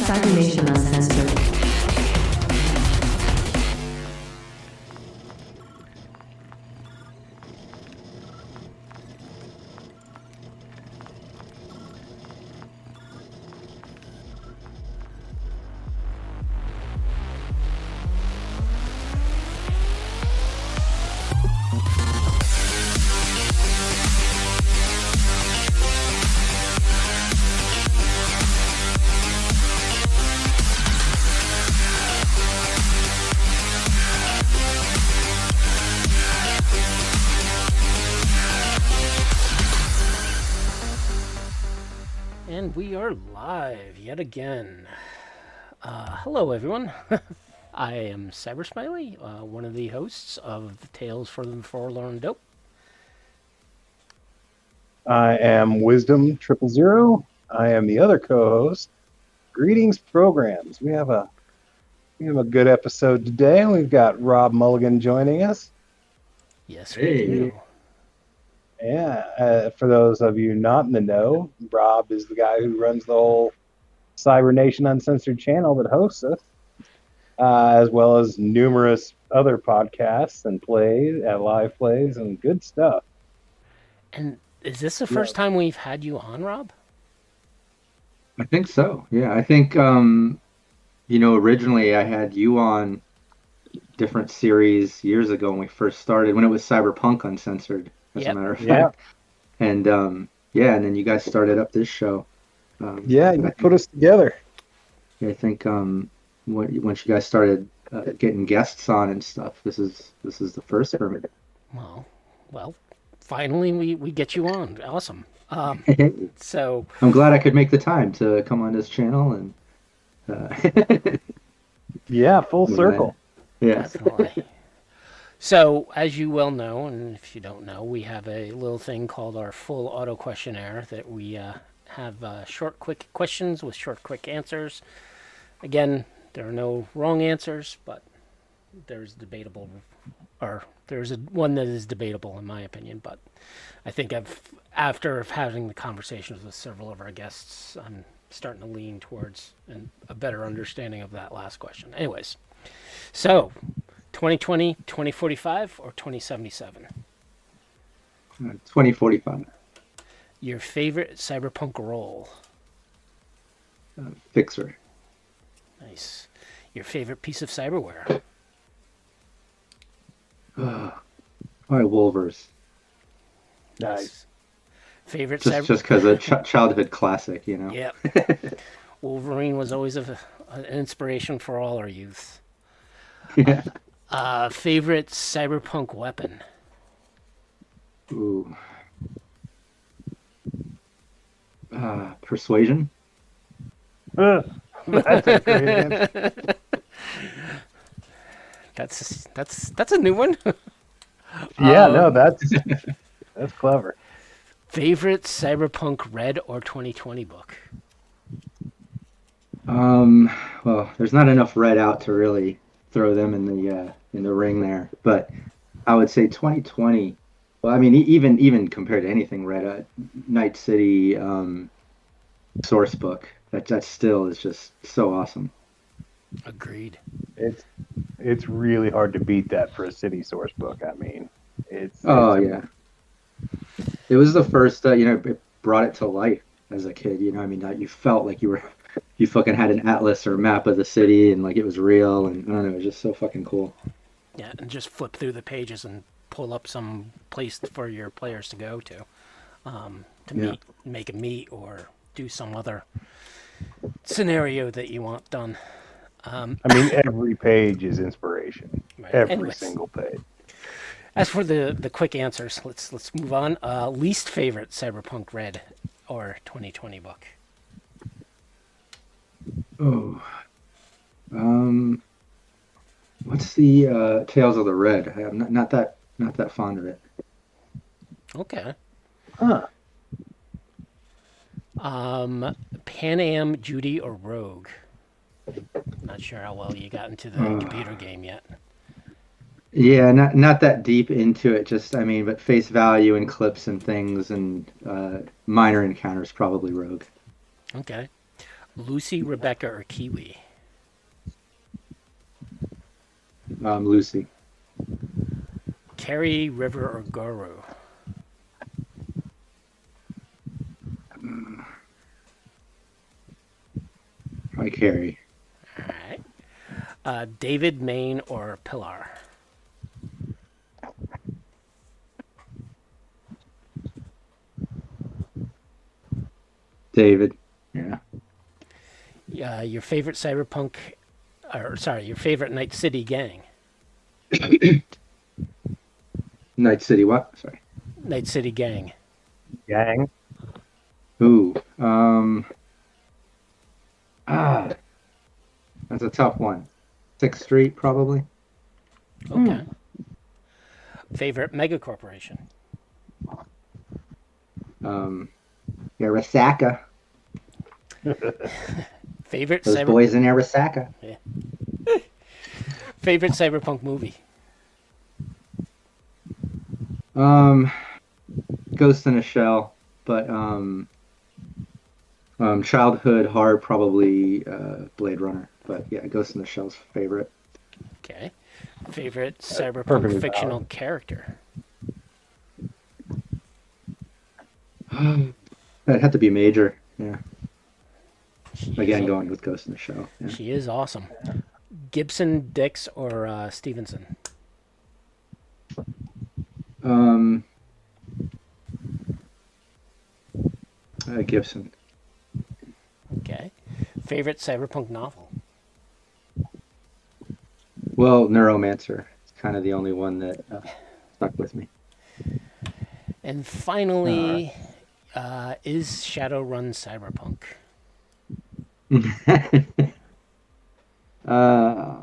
Cybernation Uncensored. And we are live yet again. Hello, everyone. I am Cybersmily, one of the hosts of the Tales for the Forlorn Dope. I am Wisdom000. I am the other co-host. Greetings, programs. We have a good episode today. We've got Rob Mulligan joining us. Yes, we do. Yeah, for those of you not in the know, Rob is the guy who runs the whole Cybernation Uncensored channel that hosts us, as well as numerous other podcasts and plays, live plays, and good stuff. And is this the first time we've had you on, Rob? I think so. Yeah, I think originally I had you on different series years ago when we first started, when it was Cyberpunk Uncensored, as a matter of fact. And and then you guys started up this show. You put us together. I think once you guys started getting guests on and stuff, this is the first for me. Well, finally we get you on. Awesome. So I'm glad I could make the time to come on this channel and full circle. Yeah. Definitely. So, as you well know, and if you don't know, we have a little thing called our full auto questionnaire that we have short, quick questions with short, quick answers. Again, there are no wrong answers, but there's one that is debatable in my opinion. But I think after having the conversations with several of our guests, I'm starting to lean towards a better understanding of that last question. Anyways, so 2020, 2045, or 2077? 2045. Your favorite cyberpunk role? Fixer. Nice. Your favorite piece of cyberware? All right, Wolvers. Nice. Favorite just because a childhood classic, you know. Yeah. Wolverine was always an inspiration for all our youth. Yeah. Favorite cyberpunk weapon? Ooh. Persuasion. That's a great answer. That's a new one. That's clever. Favorite cyberpunk red or 2020 book? Well, there's not enough red out to really throw them in the ring there, but I would say 2020. Well, I mean, even compared to anything red, Night City source book, that still is just so awesome. Agreed. It's really hard to beat that for a city source book. I mean, yeah. It was the first it brought it to life as a kid. You felt like you fucking had an atlas or map of the city, and like it was real, and I don't know, it was just so fucking cool. Yeah, and just flip through the pages and pull up some place for your players to go to make a meet or do some other scenario that you want done. I mean, every page is inspiration. Right. Every single page. As for the quick answers, let's move on. Least favorite cyberpunk red or 2020 book? Oh, what's the Tales of the Red? I'm not that fond of it. Okay. Huh. Pan Am, Judy, or Rogue? Not sure how well you got into the computer game yet. Yeah, not that deep into it. But face value and clips and things and minor encounters, probably Rogue. Okay. Lucy, Rebecca, or Kiwi? Lucy. Carrie, River, or Guru? Probably Carrie. All right. David, Maine, or Pilar? David. Yeah. Your favorite cyberpunk, or sorry, your favorite Night City gang? Night City. What? Sorry. Night City gang. Gang. Ooh. Ah, that's a tough one. 6th Street, probably. Okay. Favorite mega corporation? Yeah, Arasaka. Favorite Those boys in Arasaka. favorite cyberpunk movie? Ghost in a Shell, but childhood heart probably Blade Runner. But yeah, Ghost in the Shell's favorite. Okay. Favorite cyberpunk perfectly fictional valid. character? That had to be Major. Yeah. She Again, is, going with Ghost in the Shell. Yeah. she is awesome. Gibson, Dix, or Stevenson? Gibson. Okay. Favorite cyberpunk novel? Well, Neuromancer. It's kind of the only one that stuck with me. And finally, is Shadowrun cyberpunk? uh,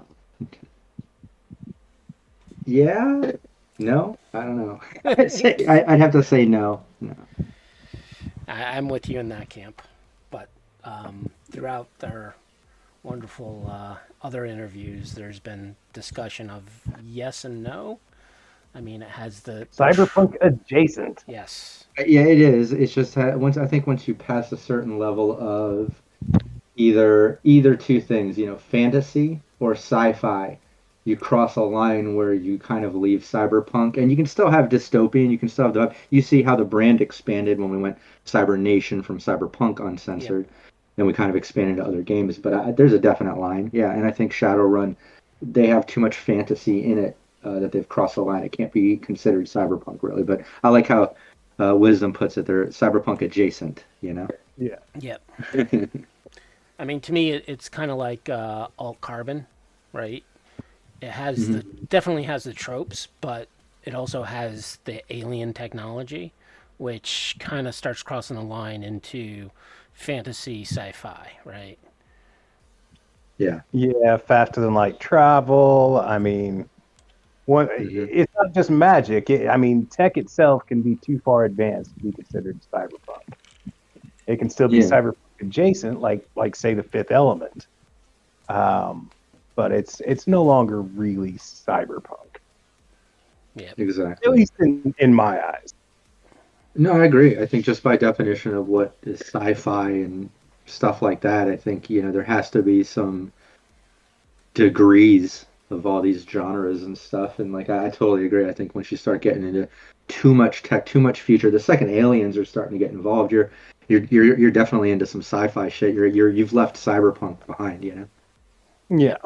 yeah. No, I don't know. I'd have to say no. No. I'm with you in that camp. But throughout our wonderful other interviews, there's been discussion of yes and no. I mean, it has the Cyberpunk adjacent. yes, Yeah, it is. It's just once you pass a certain level of either two things, fantasy or sci-fi, you cross a line where you kind of leave cyberpunk, and you can still have dystopian. You can still have you see how the brand expanded when we went Cyber Nation from Cyberpunk yep, uncensored, then we kind of expanded to other games. But there's a definite line, yeah. And I think Shadowrun, they have too much fantasy in it that they've crossed the line. It can't be considered cyberpunk really. But I like how Wisdom puts it. They're cyberpunk adjacent. Yeah. yep. I mean, to me, it's kind of like alt carbon, right? It has the definitely has the tropes, but it also has the alien technology, which kind of starts crossing the line into fantasy sci-fi, right? Yeah. Yeah, faster than light travel. I mean, it's not just magic. I mean, tech itself can be too far advanced to be considered cyberpunk. It can still be Yeah. cyberpunk adjacent, like say the Fifth Element. But it's no longer really cyberpunk, Yeah. Exactly. at least in my eyes. No, I agree. I think just by definition of what is sci-fi and stuff like that, I think, there has to be some degrees of all these genres and stuff. And like I totally agree. I think once you start getting into too much tech, too much feature, the second aliens are starting to get involved, you're definitely into some sci-fi shit. You've left cyberpunk behind. Yeah,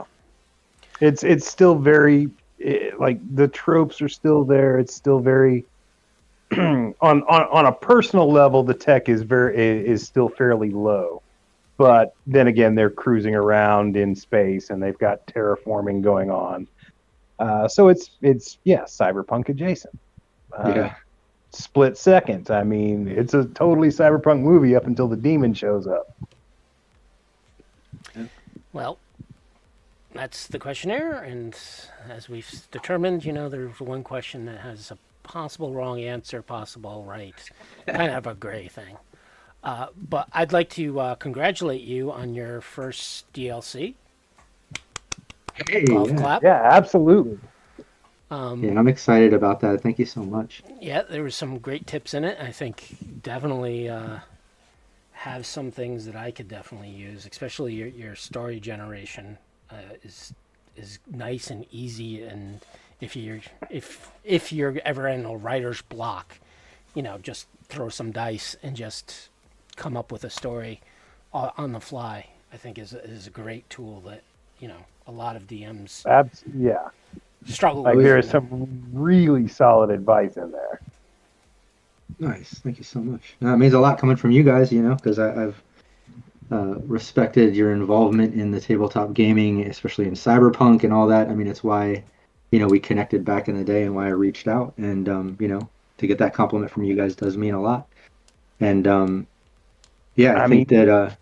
it's still very like the tropes are still there. It's still very on a personal level, the tech is still fairly low. But then again, they're cruising around in space and they've got terraforming going on. So it's cyberpunk adjacent. Yeah. Split second. I mean, it's a totally cyberpunk movie up until the demon shows up. Well, that's the questionnaire, and as we've determined, there's one question that has a possible wrong answer, possible right, kind of a gray thing. But I'd like to congratulate you on your first DLC. Hey, Golf yeah. clap. Yeah, absolutely. Yeah, I'm excited about that. Thank you so much. Yeah, there was some great tips in it. I think definitely have some things that I could definitely use, especially your story generation is nice and easy. And if you're ever in a writer's block, just throw some dice and just come up with a story on the fly. I think is a great tool that a lot of DMs Yeah. struggle Like with. there is some really solid advice in there. Nice. Thank you so much. It means a lot coming from you guys, because I've respected your involvement in the tabletop gaming, especially in Cyberpunk and all that. I mean, it's why, we connected back in the day and why I reached out. And, to get that compliment from you guys does mean a lot. And, yeah, I think that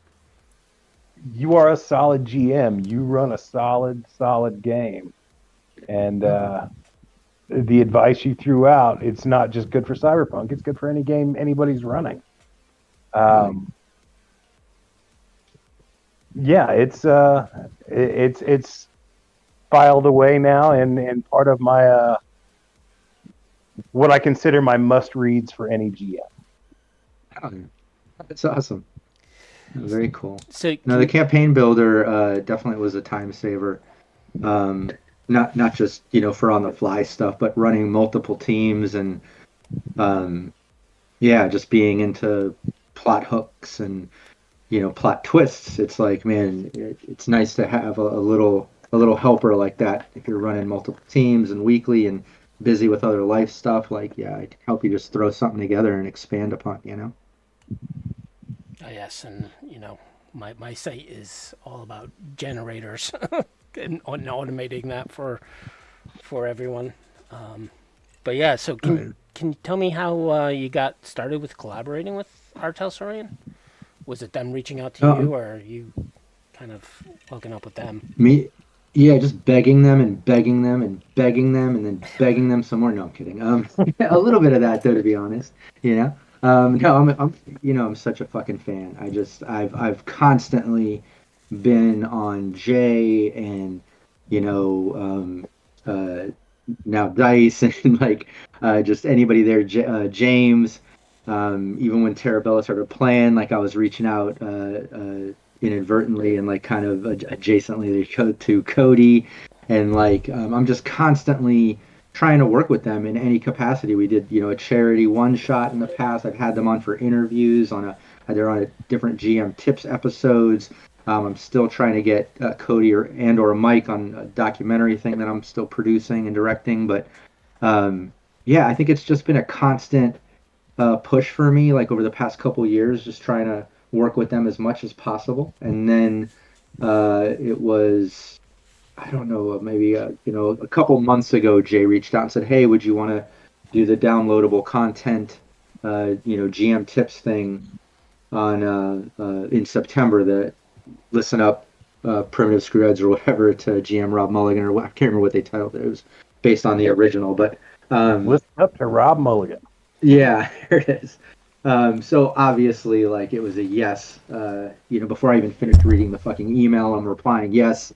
you are a solid GM. You run a solid game. And the advice you threw out, it's not just good for Cyberpunk. It's good for any game anybody's running. Yeah, it's filed away now, and part of my what I consider my must reads for any GM. oh, that's awesome. Very cool. So Now the campaign builder definitely was a time saver. Not just for on the fly stuff, but running multiple teams and just being into plot hooks and plot twists. It's like, man, it's nice to have a little helper like that if you're running multiple teams and weekly and busy with other life stuff. Like, yeah, I can help you just throw something together and expand upon. Yes, and my site is all about generators and automating that for everyone. But yeah, so can you tell me how you got started with collaborating with Artelsorian? Was it them reaching out to you, or are you kind of hooking up with them? Me, yeah, just begging them and begging them and begging them and then begging them some more. No, I'm kidding. A little bit of that though, to be honest. No, I'm such a fucking fan. I've constantly been on Jay and now Dice and like just anybody there, James. Even when Terabella started playing, like I was reaching out inadvertently and like kind of adjacently to Cody, and like I'm just constantly trying to work with them in any capacity. We did a charity one shot in the past. I've had them on for interviews they're on a different GM tips episodes. I'm still trying to get Cody or Mike on a documentary thing that I'm still producing and directing. But I think it's just been a constant push for me, like over the past couple years, just trying to work with them as much as possible. And then it was, I don't know, maybe a couple months ago, Jay reached out and said, "Hey, would you want to do the downloadable content, GM tips thing on in September? The Listen Up, Primitive Screwheads or whatever to GM Rob Mulligan, or I can't remember what they titled it. It was based on the original, but Listen Up to Rob Mulligan. Yeah, here it is. So obviously, like, it was a yes. Before I even finished reading the fucking email, I'm replying yes.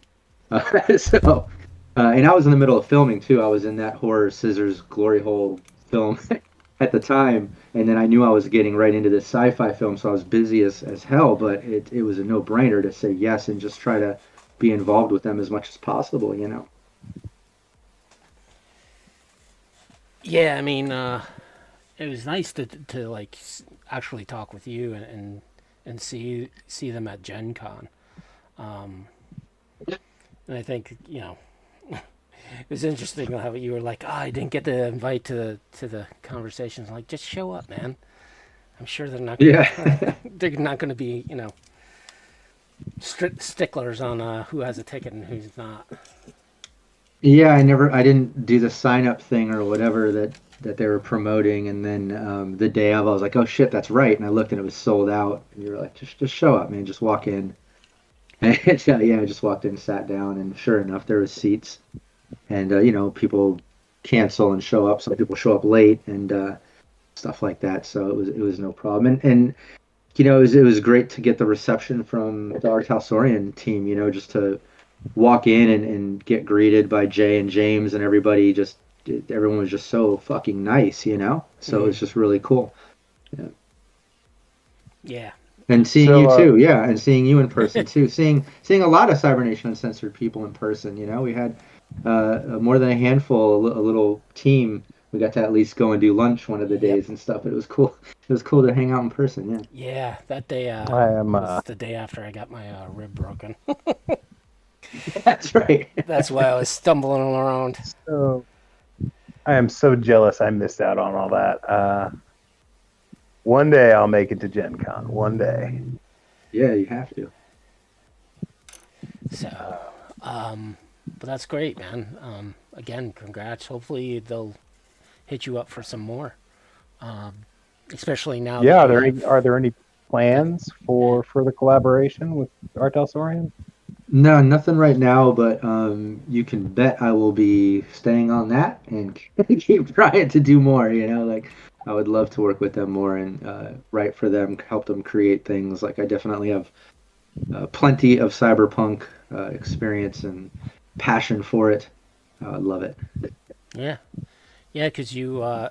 And I was in the middle of filming too. I was in that horror scissors glory hole film at the time, and then I knew I was getting right into this sci-fi film, so I was busy as hell. But it was a no-brainer to say yes and just try to be involved with them as much as possible. Yeah, I mean, it was nice to like actually talk with you and see them at Gen Con. And I think it was interesting how you were like, I didn't get the invite to the conversations. Like, just show up, man. I'm sure they're not they're not going to be sticklers on who has a ticket and who's not. Yeah, I didn't do the sign up thing or whatever that they were promoting, and then the day of I was like, oh shit, that's right, and I looked and it was sold out, and you were like, just show up, man, just walk in. And I just walked in, sat down, and sure enough, there was seats, and people cancel and show up. Some people show up late and stuff like that, so it was no problem, and it was great to get the reception from the Artelsorian team, just to walk in and get greeted by Jay and James and everybody. Everyone was just so fucking nice, so It was just really cool. Yeah, And seeing you So too, yeah, and seeing you in person too. Seeing a lot of Cybernation Uncensored people in person. You know, we had more than a handful, a little team. We got to at least go and do lunch one of the Yep. days and stuff. It was cool. It was cool to hang out in person. Yeah. Yeah, that day I am was the day after I got my rib broken. That's right. That's why I was stumbling around. so I am so jealous I missed out on all that. One day I'll make it to Gen Con. One day. Yeah, you have to. So, but that's great, man. Again, congrats. Hopefully they'll hit you up for some more. Especially now Yeah, that you have. are there any plans for further collaboration with Artel Saurian? No, nothing right now, but you can bet I will be staying on that and keep trying to do more. You know, like I would love to work with them more and write for them, help them create things. Like I definitely have plenty of cyberpunk experience and passion for it. Love it. Yeah, yeah, because you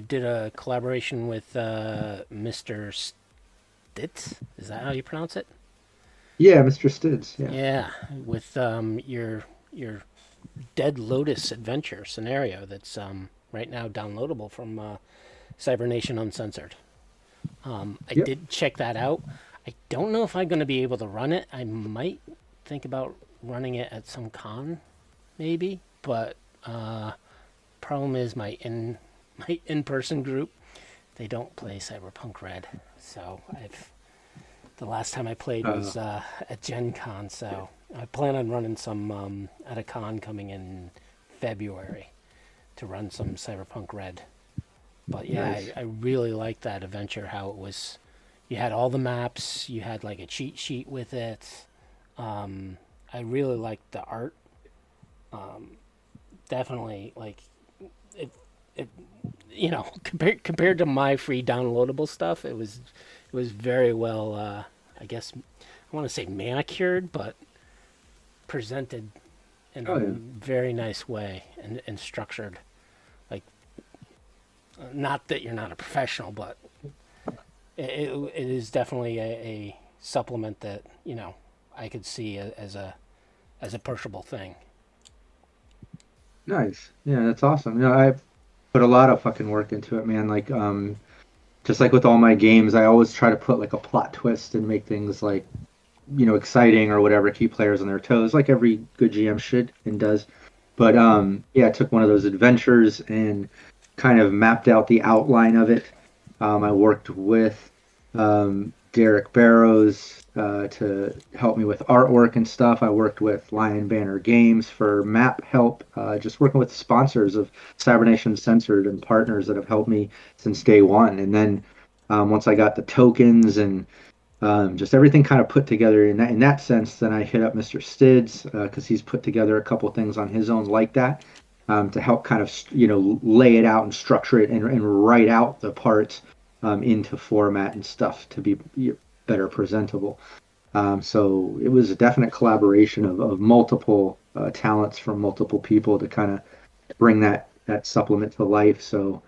did a collaboration with Mr. Stitz. Is that how you pronounce it? Yeah, Mr. Stids. Yeah. Yeah, with your Dead Lotus adventure scenario that's right now downloadable from Cybernation Uncensored. I Yep. did check that out. I don't know if I'm going to be able to run it. I might think about running it at some con, maybe. But problem is my in person group, they don't play Cyberpunk Red. So the last time I played was at Gen Con. So I plan on running some at a con coming in February to run some Cyberpunk Red. But yeah, Nice. I really liked that adventure. How it was, you had all the maps, you had like a cheat sheet with it. I really liked the art. Definitely, like it compared to my free downloadable stuff, it was very well. I guess I want to say manicured, but presented in a Oh yeah. very nice way and structured. Like, not that you're not a professional, but it is definitely a supplement that I could see as a pushable thing. Nice. Yeah, that's awesome. You know, I put a lot of fucking work into it, man. Like, just like with all my games, I always try to put like a plot twist and make things like, exciting or whatever, keep players on their toes, like every good GM should and does. But yeah, I took one of those adventures and kind of mapped out the outline of it. I worked with Derek Barrows to help me with artwork and stuff. I worked with Lion Banner Games for map help, just working with sponsors of Cybernation Censored and partners that have helped me since day one. And then once I got the tokens and just everything kind of put together in that sense, then I hit up Mr. Stids because he's put together a couple things on his own like that to help kind of lay it out and structure it and write out the parts into format and stuff to be better presentable. So it was a definite collaboration of multiple talents from multiple people to kind of bring that supplement to life. So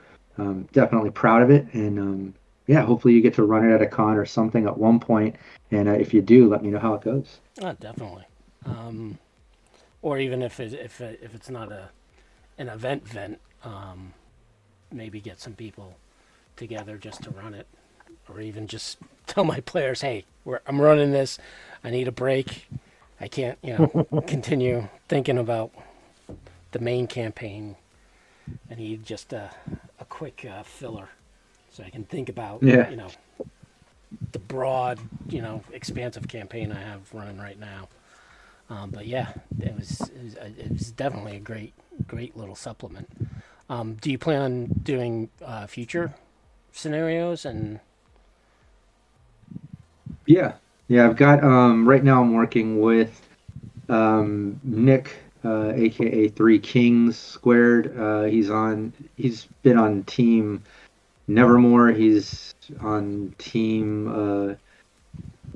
definitely proud of it, and yeah, hopefully you get to run it at a con or something at one point. And if you do, let me know how it goes. Definitely. Or even if it's not an event, maybe get some people together just to run it, or even just tell my players, hey, I'm running this. I need a break. I can't, continue thinking about the main campaign. I need just a quick filler so I can think about, Yeah. the broad, expansive campaign I have running right now. But yeah, it was definitely a great little supplement. Do you plan on doing future scenarios and? Yeah, yeah. I've got right now. I'm working with Nick, aka Three Kings Squared. He's been on Team Nevermore. He's on Team.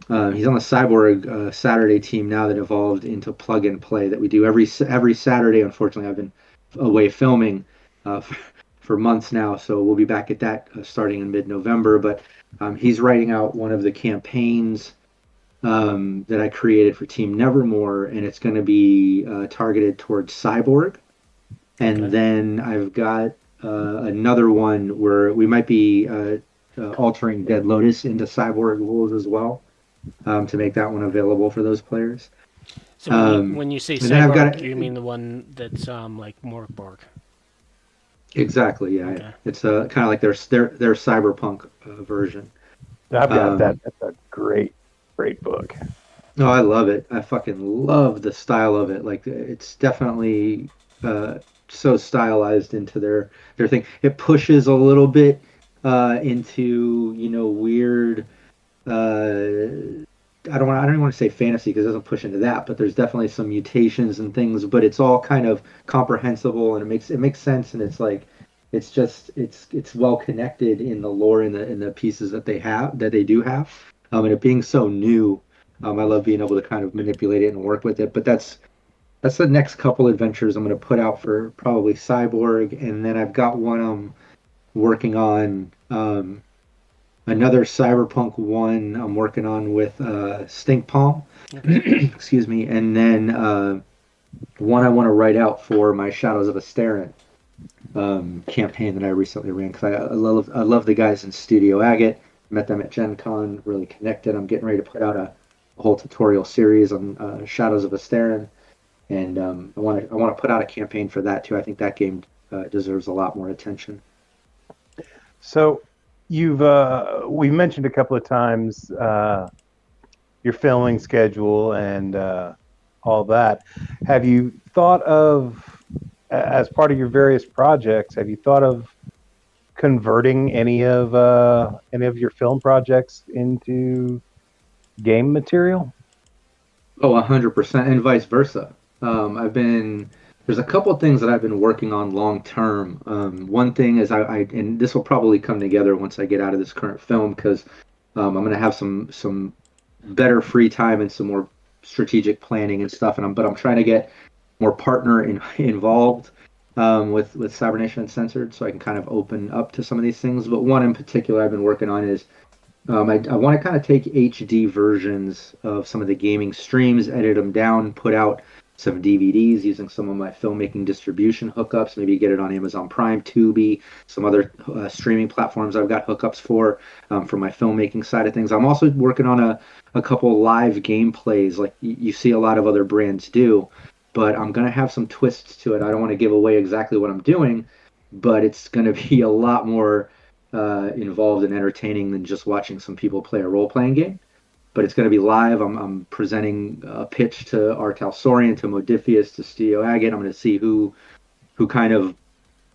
He's on the Cyborg Saturday team now that evolved into Plug and Play that we do every Saturday. Unfortunately, I've been away filming for months now. So we'll be back at that starting in mid-November. But he's writing out one of the campaigns that I created for Team Nevermore, and it's going to be targeted towards Cyborg. And then I've got another one where we might be altering Dead Lotus into Cyborg rules as well, to make that one available for those players. So when you say and then I've got Cyborg, you mean the one that's like Morgborg? Exactly, yeah. Okay. It's kind of like their Cyberpunk version. I've got that. That's a great book. No, I love it. I fucking love the style of it. Like, it's definitely so stylized into their thing. It pushes a little bit into, you know, weird. I don't even want to say fantasy because it doesn't push into that, but there's definitely some mutations and things. But it's all kind of comprehensible, and it makes sense. And it's like, it's well connected in the lore, in the pieces that they do have. And it being so new, I love being able to kind of manipulate it and work with it. But that's the next couple adventures I'm going to put out for probably Cyborg, and then I've got one I'm working on, another Cyberpunk one I'm working on with Stink Palm, excuse me, and then one I want to write out for my Shadows of Asterin campaign that I recently ran, because I love the guys in Studio Agate. Met them at Gen Con, really connected. I'm getting ready to put out a whole tutorial series on Shadows of Asterin, and I want to put out a campaign for that too. I think that game deserves a lot more attention. So you've we mentioned a couple of times your filming schedule and all that. Have you thought of, as part of your various projects, have you thought of converting any of your film projects into game material? Oh, 100%, and vice versa. There's a couple of things that I've been working on long term. One thing is and this will probably come together once I get out of this current film, because I'm going to have some better free time and some more strategic planning and stuff. But I'm trying to get more partner involved with Cybernation Uncensored, so I can kind of open up to some of these things. But one in particular I've been working on is I want to kind of take HD versions of some of the gaming streams, edit them down, put out some DVDs using some of my filmmaking distribution hookups, maybe get it on Amazon Prime, Tubi, some other streaming platforms I've got hookups for my filmmaking side of things. I'm also working on a couple live gameplays like you see a lot of other brands do, but I'm going to have some twists to it. I don't want to give away exactly what I'm doing, but it's going to be a lot more involved and entertaining than just watching some people play a role-playing game. But it's going to be live. I'm presenting a pitch to Artal Sorian, to Modifius, to Studio Agate. I'm going to see who kind of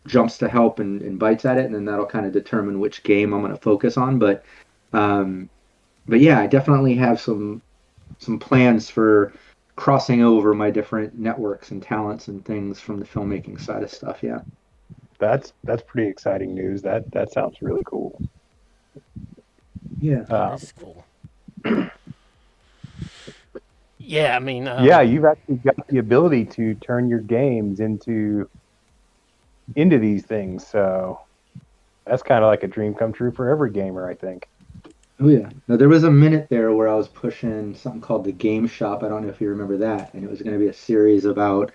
jumps to help and bites at it, and then that'll kind of determine which game I'm going to focus on. But yeah, I definitely have some plans for crossing over my different networks and talents and things from the filmmaking side of stuff. Yeah. That's pretty exciting news. That sounds really cool. Yeah. That's cool. Yeah, I mean... yeah, you've actually got the ability to turn your games into these things, so that's kind of like a dream come true for every gamer, I think. Oh, yeah. Now, there was a minute there where I was pushing something called the Game Shop. I don't know if you remember that. And it was going to be a series about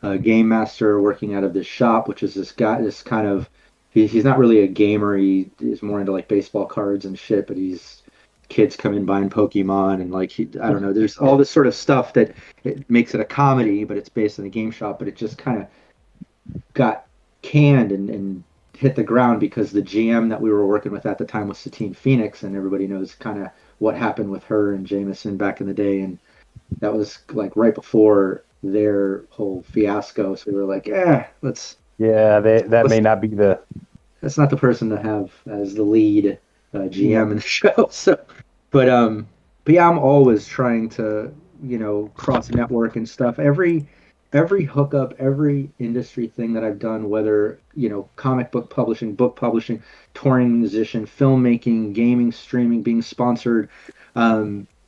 a game master working out of this shop, which is this guy, this kind of... He's not really a gamer. He is more into, like, baseball cards and shit, but kids come in buying Pokemon, and like I don't know, there's all this sort of stuff that it makes it a comedy, but it's based in a game shop. But it just kind of got canned and hit the ground because the GM that we were working with at the time was Satine Phoenix, and everybody knows kind of what happened with her and Jameson back in the day, and that was like right before their whole fiasco. So we were like, let's may not be the... That's not the person to have as the lead GM in the show. So, but yeah, I'm always trying to, cross network and stuff. Every hookup, every industry thing that I've done, whether, comic book publishing, touring musician, filmmaking, gaming, streaming, being sponsored,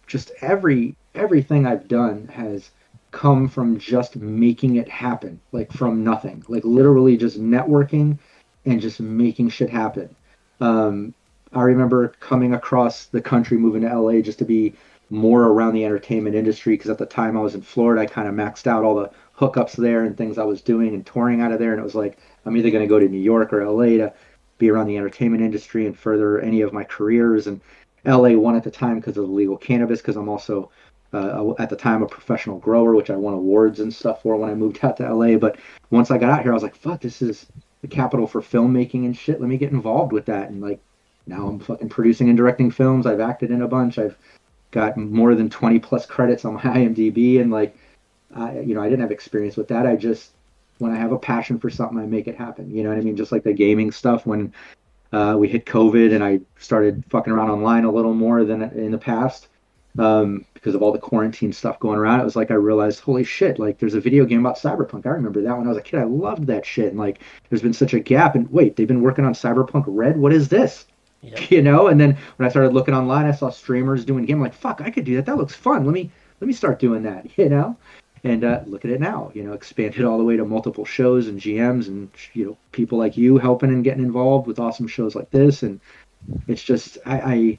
just everything I've done has come from just making it happen, like from nothing, like literally just networking and just making shit happen. Um, I remember coming across the country, moving to LA just to be more around the entertainment industry because at the time I was in Florida, I kind of maxed out all the hookups there and things I was doing and touring out of there. And it was like, I'm either going to go to New York or LA to be around the entertainment industry and further any of my careers. And LA won at the time because of the legal cannabis, because I'm also at the time a professional grower, which I won awards and stuff for when I moved out to LA. But once I got out here, I was like, fuck, this is the capital for filmmaking and shit. Let me get involved with that. And like now I'm fucking producing and directing films. I've acted in a bunch. I've got more than 20 plus credits on my IMDb. And like, I didn't have experience with that. I just, when I have a passion for something, I make it happen. You know what I mean? Just like the gaming stuff when we hit COVID and I started fucking around online a little more than in the past because of all the quarantine stuff going around. It was like I realized, holy shit, like there's a video game about Cyberpunk. I remember that when I was a kid. I loved that shit. And like there's been such a gap. And wait, they've been working on Cyberpunk Red? What is this? Yep. You know? And then when I started looking online, I saw streamers doing game. I'm like, fuck, I could do that. That looks fun. Let me start doing that, you know? And look at it now, expanded all the way to multiple shows and GMs and, people like you helping and getting involved with awesome shows like this. And it's just, I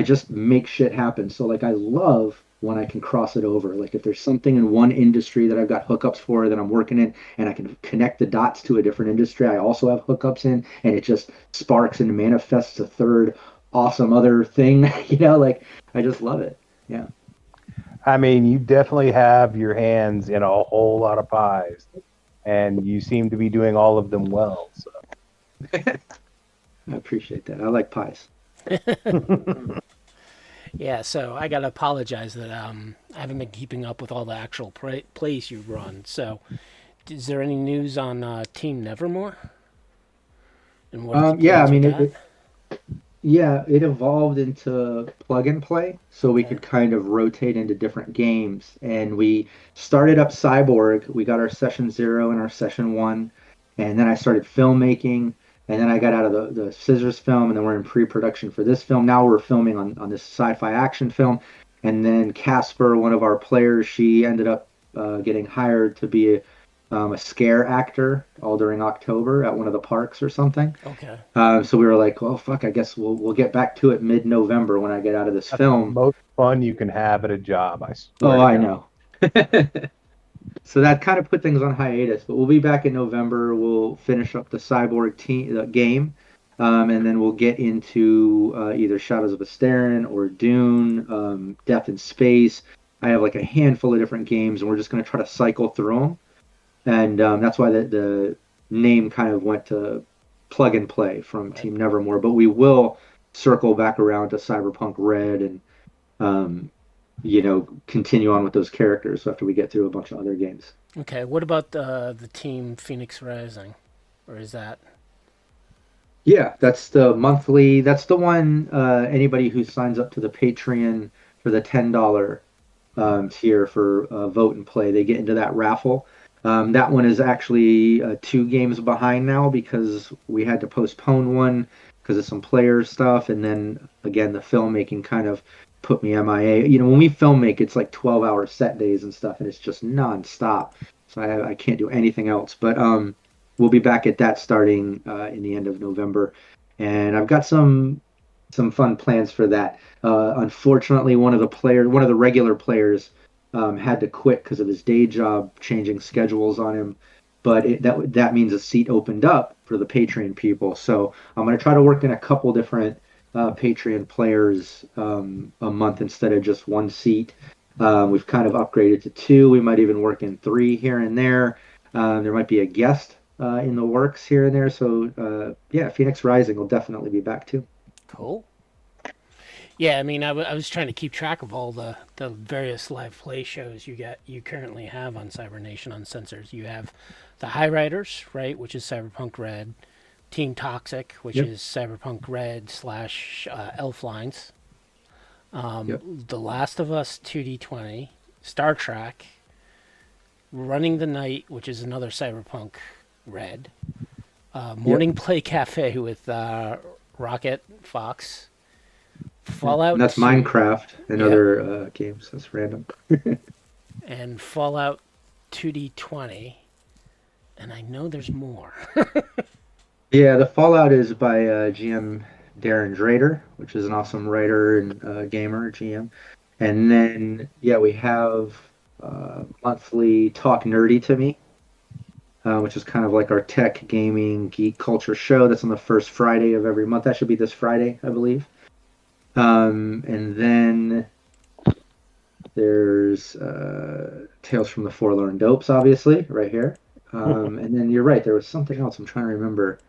just make shit happen. So like, I love when I can cross it over. Like if there's something in one industry that I've got hookups for that I'm working in and I can connect the dots to a different industry, I also have hookups in, and it just sparks and manifests a third awesome other thing, like I just love it. Yeah. I mean, you definitely have your hands in a whole lot of pies, and you seem to be doing all of them well. So. I appreciate that. I like pies. Yeah, so I gotta apologize that I haven't been keeping up with all the actual plays you run. So, is there any news on Team Nevermore and what Yeah, I plans with mean, that? it evolved into plug and play, so we Okay. could kind of rotate into different games. And we started up Cyborg. We got our session 0 and our session 1, and then I started filmmaking. And then I got out of the Scissors film, and then we're in pre-production for this film. Now we're filming on this sci-fi action film. And then Casper, one of our players, she ended up getting hired to be a scare actor all during October at one of the parks or something. Okay. So we were like, well, fuck, I guess we'll get back to it mid-November when I get out of this That's the film. most fun you can have at a job, I swear Oh, to I God. know. So that kind of put things on hiatus, but we'll be back in November. We'll finish up the Cyborg game, and then we'll get into either Shadows of Asterin or Dune, Death in Space. I have like a handful of different games, and we're just going to try to cycle through them. And that's why the name kind of went to Plug and Play from Right. Team Nevermore. But we will circle back around to Cyberpunk Red and um, continue on with those characters after we get through a bunch of other games. Okay. What about the Team Phoenix Rising, or is that? Yeah, that's the monthly. That's the one. Anybody who signs up to the Patreon for the $10 tier for vote and play, they get into that raffle. That one is actually 2 games behind now because we had to postpone one because of some player stuff, and then again the filmmaking kind of put me MIA. When we film make, it's like 12-hour set days and stuff, and it's just nonstop. So I can't do anything else. But we'll be back at that starting in the end of November, and I've got some fun plans for that. Unfortunately, one of the regular players had to quit because of his day job changing schedules on him. But that means a seat opened up for the Patreon people. So I'm going to try to work in a couple different Patreon players a month instead of just one seat. We've kind of upgraded to 2. We might even work in 3 here and there. There might be a guest in the works here and there. So yeah, Phoenix Rising will definitely be back too. Cool. Yeah, I mean, I was trying to keep track of all the various live play shows you currently have on Cybernation Uncensored. You have the High Riders, right, which is Cyberpunk Red, Team Toxic, which Yep. is Cyberpunk Red slash Elflines, Yep. The Last of Us 2D20, Star Trek, Running the Night, which is another Cyberpunk Red, Yep. Morning Play Cafe with Rocket Fox, Yep. And Fallout that's 2. Minecraft and Yep. other games. That's random. And Fallout 2D20, and I know there's more. Yeah, the Fallout is by GM Darren Drader, which is an awesome writer and gamer GM. And then yeah, we have monthly Talk Nerdy to Me, which is kind of like our tech, gaming, geek culture show. That's on the first Friday of every month. That should be this Friday, I believe. And then there's Tales from the Forlorn Dopes, obviously, right here. And then you're right, there was something else I'm trying to remember.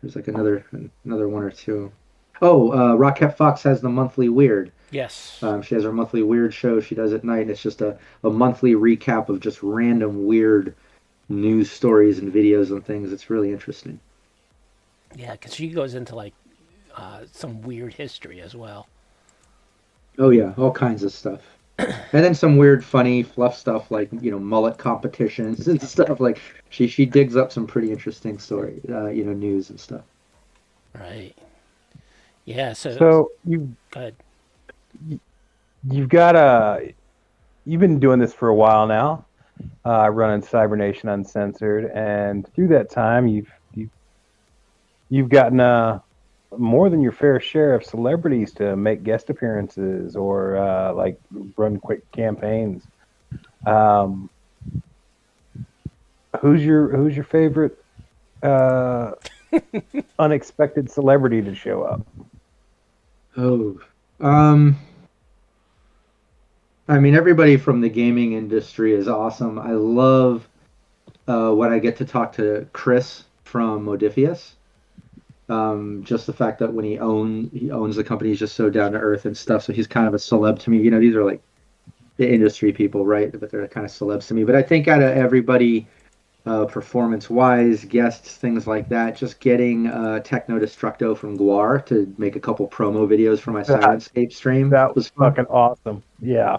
There's like another one or two. Oh, Rockette Fox has the monthly Weird. Yes. She has her monthly Weird show she does at night. And it's just a monthly recap of just random weird news stories and videos and things. It's really interesting. Yeah, because she goes into like some weird history as well. Oh yeah, all kinds of stuff. And then some weird, funny, fluff stuff like mullet competitions and stuff. Like she digs up some pretty interesting story, news and stuff. Right. Yeah. So So you go ahead. you've got you've been doing this for a while now, running Cybernation Uncensored, and through that time you've gotten more than your fair share of celebrities to make guest appearances or like run quick campaigns. Um, who's your favorite unexpected celebrity to show up? Oh, I mean, everybody from the gaming industry is awesome. I love when I get to talk to Chris from Modifius. Just the fact that when he owns the company, he's just so down to earth and stuff. So he's kind of a celeb to me. These are like the industry people, right? But they're kind of celebs to me. But I think out of everybody, performance-wise, guests, things like that, just getting Techno Destructo from Guar to make a couple promo videos for my Sirenscape stream That was was fun. fucking awesome. Yeah.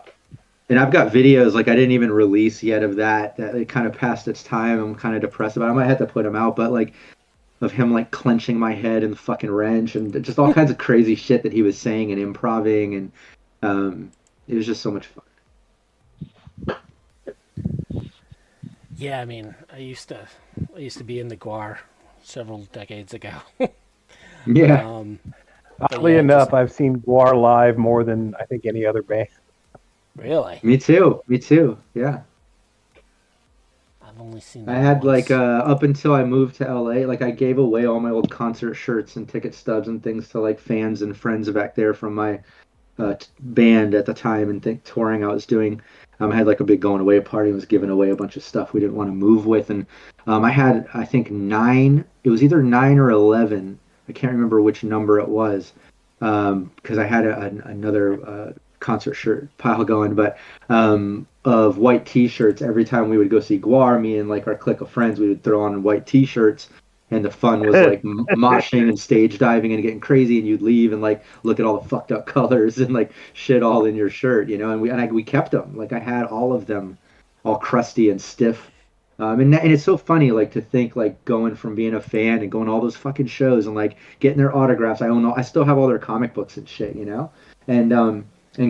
And I've got videos like I didn't even release yet of that it kind of passed its time. I'm kind of depressed about it. I might have to put them out, but like of him like clenching my head in the fucking wrench and just all kinds of crazy shit that he was saying and improving and it was just so much fun. Yeah, I mean, I used to be in the Guar several decades ago. Yeah. But Oddly yeah, enough, I've seen Guar live more than I think any other band. really, Me too. Me too. Yeah. I've only seen I them had once. like up until I moved to LA, like I gave away all my old concert shirts and ticket stubs and things to like fans and friends back there from my band at the time and touring I was doing. I had like a big going away party and was giving away a bunch of stuff we didn't want to move with. And I had, I think, it was either 9 or 11. I can't remember which number it was because I had another concert shirt pile going, but of white t-shirts. Every time we would go see Guar, me and like our clique of friends, we would throw on white t-shirts and the fun was like moshing and stage diving and getting crazy and you'd leave and like look at all the fucked up colors and like shit all in your shirt, and we kept them. Like I had all of them all crusty and stiff. And it's so funny like to think like going from being a fan and going to all those fucking shows and like getting their autographs. I still have all their comic books and shit, and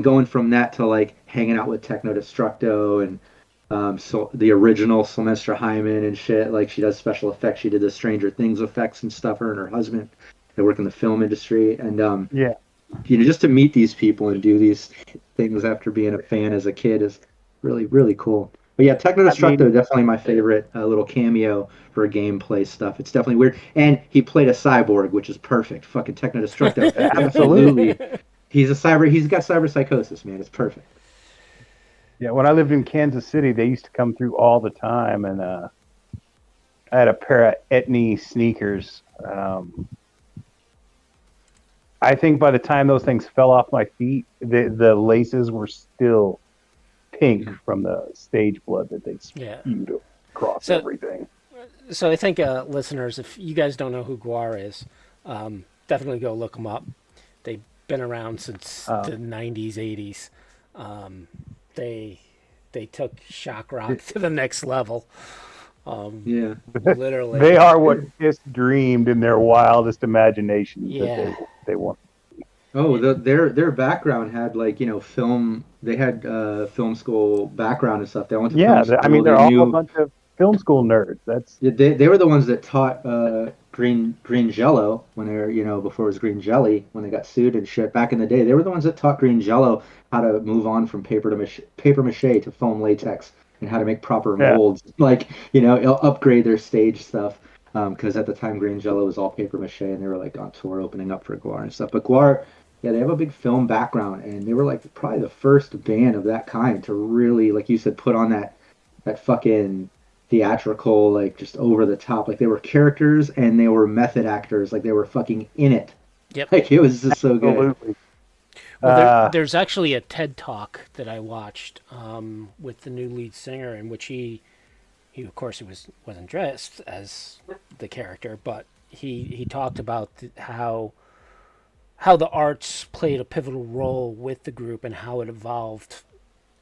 going from that to like hanging out with Techno Destructo and so the original Sylvester Hyman and shit, like she does special effects. She did the Stranger Things effects and stuff. Her and her husband, they work in the film industry, and Yeah. just to meet these people and do these things after being a fan as a kid is really really cool. But yeah, Techno I Destructo mean, definitely my favorite little cameo for gameplay stuff. It's definitely weird, and he played a cyborg, which is perfect. Fucking Techno Destructo, absolutely. absolutely. He's a cyber. He's got cyber psychosis, man. It's perfect. Yeah, when I lived in Kansas City, they used to come through all the time, and I had a pair of Etney sneakers. I think by the time those things fell off my feet, the laces were still pink from the stage blood that they Yeah. spewed across So, everything. so I think listeners, if you guys don't know who Guar is, definitely go look them up. They've been around since the '90s, '80s. They they took shock rock to the next level. Yeah. Literally. They are what Kiss dreamed in their wildest imaginations Yeah. that they want. Oh, their background had like film. They had film school background and stuff. They went to film Yeah, I school. mean, They they're all a knew. bunch of film school nerds. That's Yeah, they were the ones that taught Green Jello when they were, before it was Green Jelly, when they got sued and shit back in the day. They were the ones that taught Green Jello how to move on from paper mache to foam latex and how to make proper Yeah. molds. Upgrade their stage stuff. Because at the time Green Jello was all paper mache and they were like on tour opening up for Guar and stuff. But Guar, yeah, they have a big film background and they were like probably the first band of that kind to really, like you said, put on that fucking theatrical, like just over the top. Like they were characters and they were method actors. Like they were fucking in it. Yep. Like it was just so good. Absolutely. Well, there's actually a TED talk that I watched with the new lead singer, in which he of course wasn't dressed as the character, but he talked about how the arts played a pivotal role with the group and how it evolved,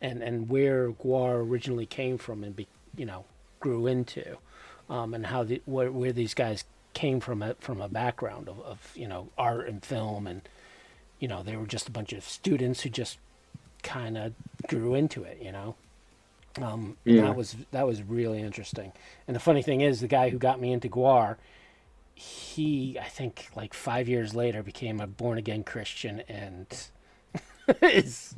and where Guar originally came from and grew into, and how where these guys came from a background of art and film, and they were just a bunch of students who just kind of grew into it, Yeah. that was really interesting. And the funny thing is, the guy who got me into Guar, he, I think, like 5 years later, became a born again Christian and is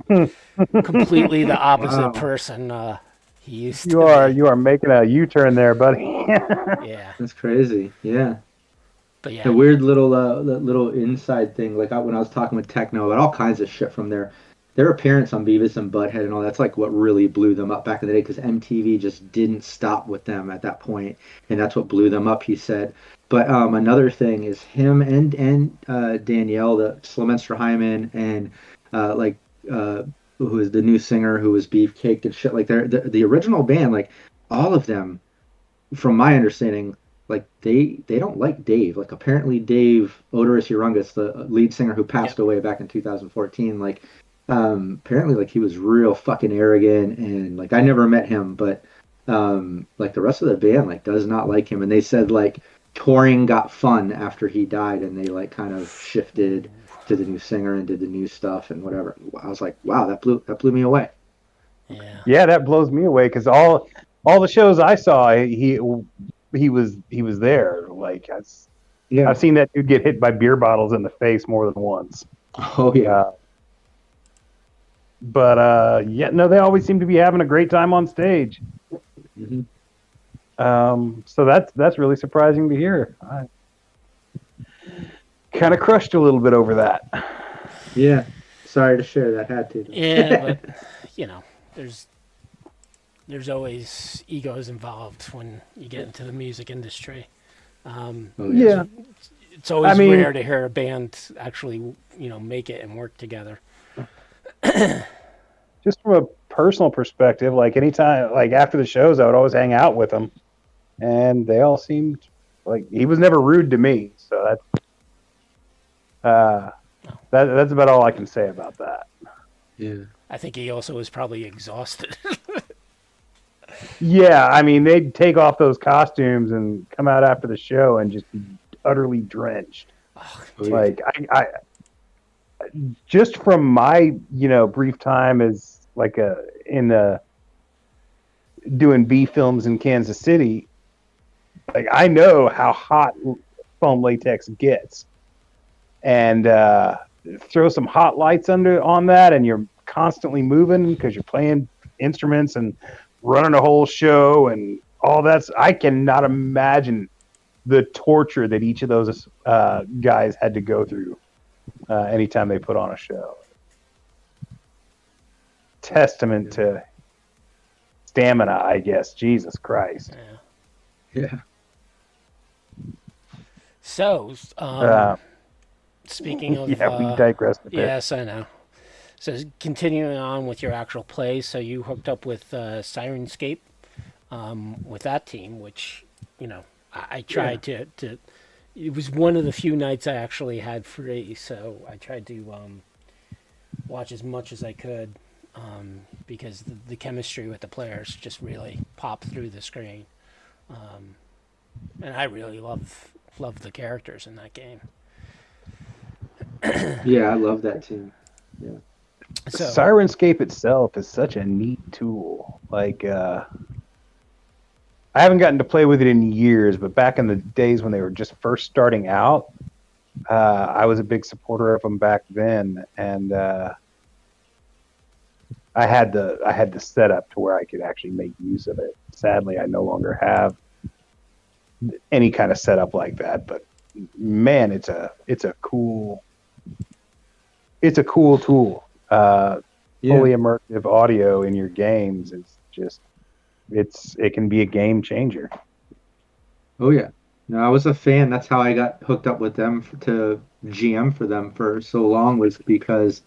completely the opposite Wow. person he used to You are making a U-turn there, buddy. be. Yeah, That's crazy. Yeah. but yeah, The weird little that little inside thing, like when I was talking with Techno about all kinds of shit from their appearance on Beavis and Butthead and all that's like what really blew them up back in the day because MTV just didn't stop with them at that point, and that's what blew them up. He said. But another thing is him and Danielle, the Sylvester Hyman, and who is the new singer who was Beefcake and shit. Like the original band, like all of them, from my understanding, like they don't like Dave. Like apparently Dave Odorous Urungus, the lead singer who passed away back in 2014, like apparently like he was real fucking arrogant and like I never met him, but like the rest of the band like does not like him, and they said like touring got fun after he died and they like kind of shifted to the new singer and did the new stuff and whatever. I was like, wow, that blew me away. yeah. Yeah, that blows me away because all the shows I saw, he was there. Like Yeah. I've seen that dude get hit by beer bottles in the face more than once. Oh yeah. But yeah, no, they always seem to be having a great time on stage. Mhm. So that's really surprising to hear. I kind of crushed a little bit over that. Yeah. Sorry to share that. Had to. Yeah, but there's always egos involved when you get into the music industry. Oh, Yeah. It's always I mean- rare to hear a band actually make it and work together. Just from a personal perspective, like anytime, like after the shows, I would always hang out with them, and they all seemed like he was never rude to me. So that's about all I can say about that. Yeah. I think he also was probably exhausted. Yeah, I mean, they'd take off those costumes and come out after the show and just be utterly drenched. Oh, yeah. Like I just from my brief time as like doing B films in Kansas City, like I know how hot foam latex gets, and throw some hot lights on that, and you're constantly moving because you're playing instruments and running a whole show and all that. I cannot imagine the torture that each of those guys had to go through anytime they put on a show. Testament to stamina, I guess. Jesus Christ. Yeah. Yeah. So, speaking of, we digressed a bit. yes, I know. So continuing on with your actual play, so you hooked up with Sirenscape with that team, which I tried to. It was one of the few nights I actually had free, so I tried to watch as much as I could because the chemistry with the players just really popped through the screen, and I really love the characters in that game. Yeah, I love that team. Yeah. So, Sirenscape itself is such a neat tool. Like I haven't gotten to play with it in years, but back in the days when they were just first starting out, I was a big supporter of them back then, and I had the setup to where I could actually make use of it. Sadly, I no longer have any kind of setup like that, but man, it's a cool tool. Yeah. Fully immersive audio in your games is just it can be a game changer. Oh yeah. No, I was a fan. That's how I got hooked up with them to GM for them for so long, was because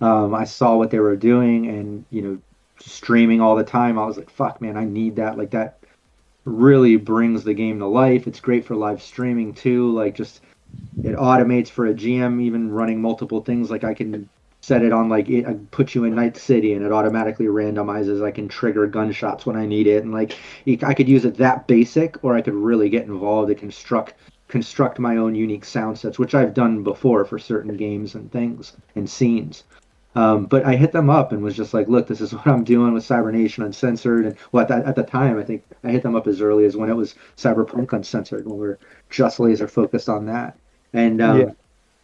I saw what they were doing, and streaming all the time. I was like, fuck, man, I need that. Like that really brings the game to life. It's great for live streaming too. Like just it automates for a GM, even running multiple things. Like I can set it on like I put you in Night City, and it automatically randomizes. I can trigger gunshots when I need it, and like I could use it that basic, or I could really get involved and construct my own unique sound sets, which I've done before for certain games and things and scenes. But I hit them up and was just like, look, this is what I'm doing with Cybernation Uncensored. And well, at the time, I think I hit them up as early as when it was Cyberpunk Uncensored, when we were just laser focused on that. And Yeah,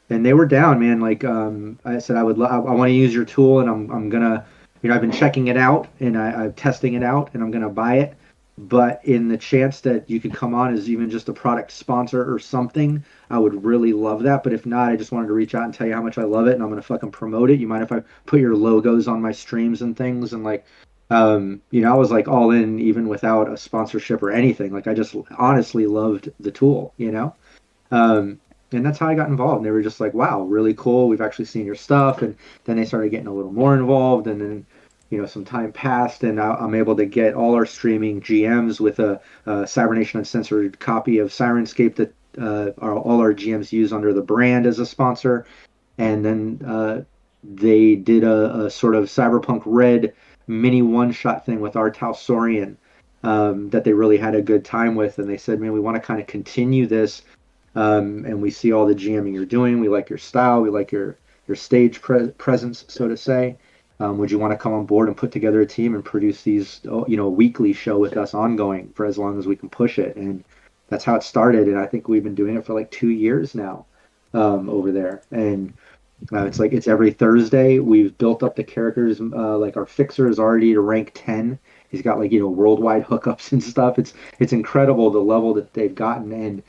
and they were down, man. Like I said, I want to use your tool, and I'm gonna, I've been checking it out, and I'm testing it out, and I'm gonna buy it. But in the chance that you could come on as even just a product sponsor or something, I would really love that. But if not, I just wanted to reach out and tell you how much I love it, and I'm gonna fucking promote it. You mind if I put your logos on my streams and things? And like, I was like all in even without a sponsorship or anything. Like I just honestly loved the tool, um, and that's how I got involved. And they were just like, wow, really cool. We've actually seen your stuff. And then they started getting a little more involved. And then, some time passed, and I'm able to get all our streaming GMs with a Cybernation Uncensored copy of Sirenscape that all our GMs use under the brand as a sponsor. And then they did a sort of Cyberpunk Red mini one-shot thing with our Talsorian that they really had a good time with. And they said, man, we want to kind of continue this, and we see all the GMing you're doing. We like your style. We like your stage presence, so to say. Would you want to come on board and put together a team and produce these, a weekly show with us ongoing for as long as we can push it? And that's how it started. And I think we've been doing it for like 2 years now over there. And it's every Thursday. We've built up the characters. Like our fixer is already to rank 10. He's got like worldwide hookups and stuff. It's incredible the level that they've gotten, and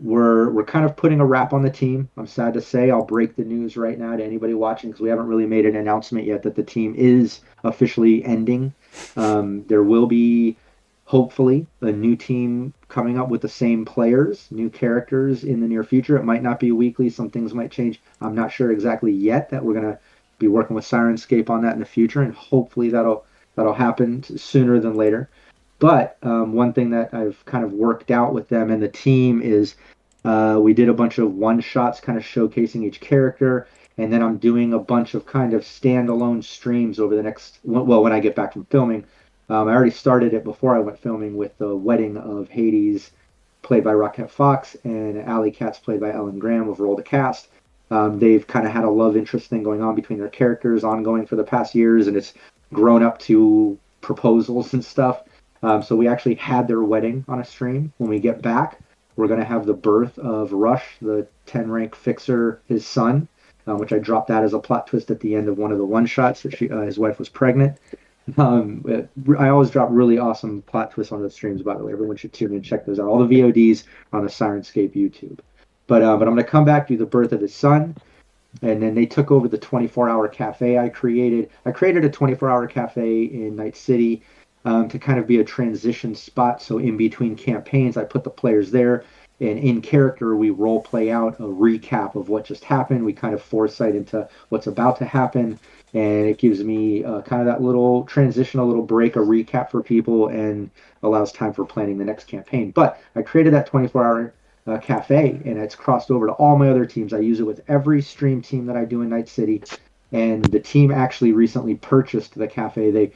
we're kind of putting a wrap on the team. I'm sad to say, I'll break the news right now to anybody watching, because we haven't really made an announcement yet that the team is officially ending. There will be hopefully a new team coming up with the same players, new characters in the near future. It might not be weekly. Some things might change. I'm not sure exactly yet. That we're going to be working with Sirenscape on that in the future, and hopefully that'll happen sooner than later. But one thing that I've kind of worked out with them and the team is we did a bunch of one shots kind of showcasing each character. And then I'm doing a bunch of kind of standalone streams over the next, well, when I get back from filming. I already started it before I went filming with the wedding of Hades, played by Rocket Fox, and Alley Katz, played by Ellen Graham of Roll the Cast. They've kind of had a love interest thing going on between their characters ongoing for the past years, and it's grown up to proposals and stuff. So we actually had their wedding on a stream. When we get back, we're going to have the birth of Rush, the 10 rank fixer, his son, which I dropped that as a plot twist at the end of one of the one shots that his wife was pregnant. I always drop really awesome plot twists on those streams, by the way. Everyone should tune in and check those out. All the VODs are on the Sirenscape YouTube. But I'm going to come back to the birth of his son. And then they took over the 24-hour cafe I created. I created a 24-hour cafe in Night City to kind of be a transition spot. So in between campaigns, I put the players there, and in character, we role play out a recap of what just happened. We kind of foresight into what's about to happen, and it gives me kind of that little transition, a little break, a recap for people, and allows time for planning the next campaign. But I created that 24-hour cafe, and it's crossed over to all my other teams. I use it with every stream team that I do in Night City, and the team actually recently purchased the cafe.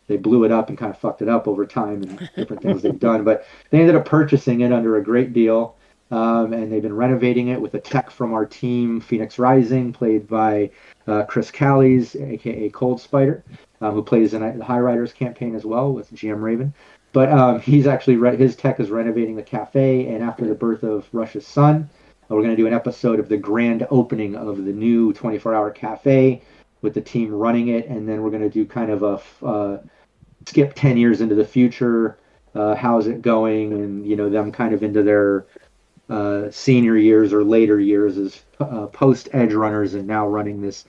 They blew it up and kind of fucked it up over time and different things they've done, but they ended up purchasing it under a great deal. and they've been renovating it with a tech from our team, Phoenix Rising, played by Chris Callies, aka Cold Spider, who plays in the High Riders campaign as well with GM Raven. But he's actually his tech is renovating the cafe, and after the birth of Rush's son, we're going to do an episode of the grand opening of the new 24-hour cafe with the team running it, and then we're going to do kind of a skip 10 years into the future. How's it going, and them kind of into their senior years or later years as post edgerunners and now running this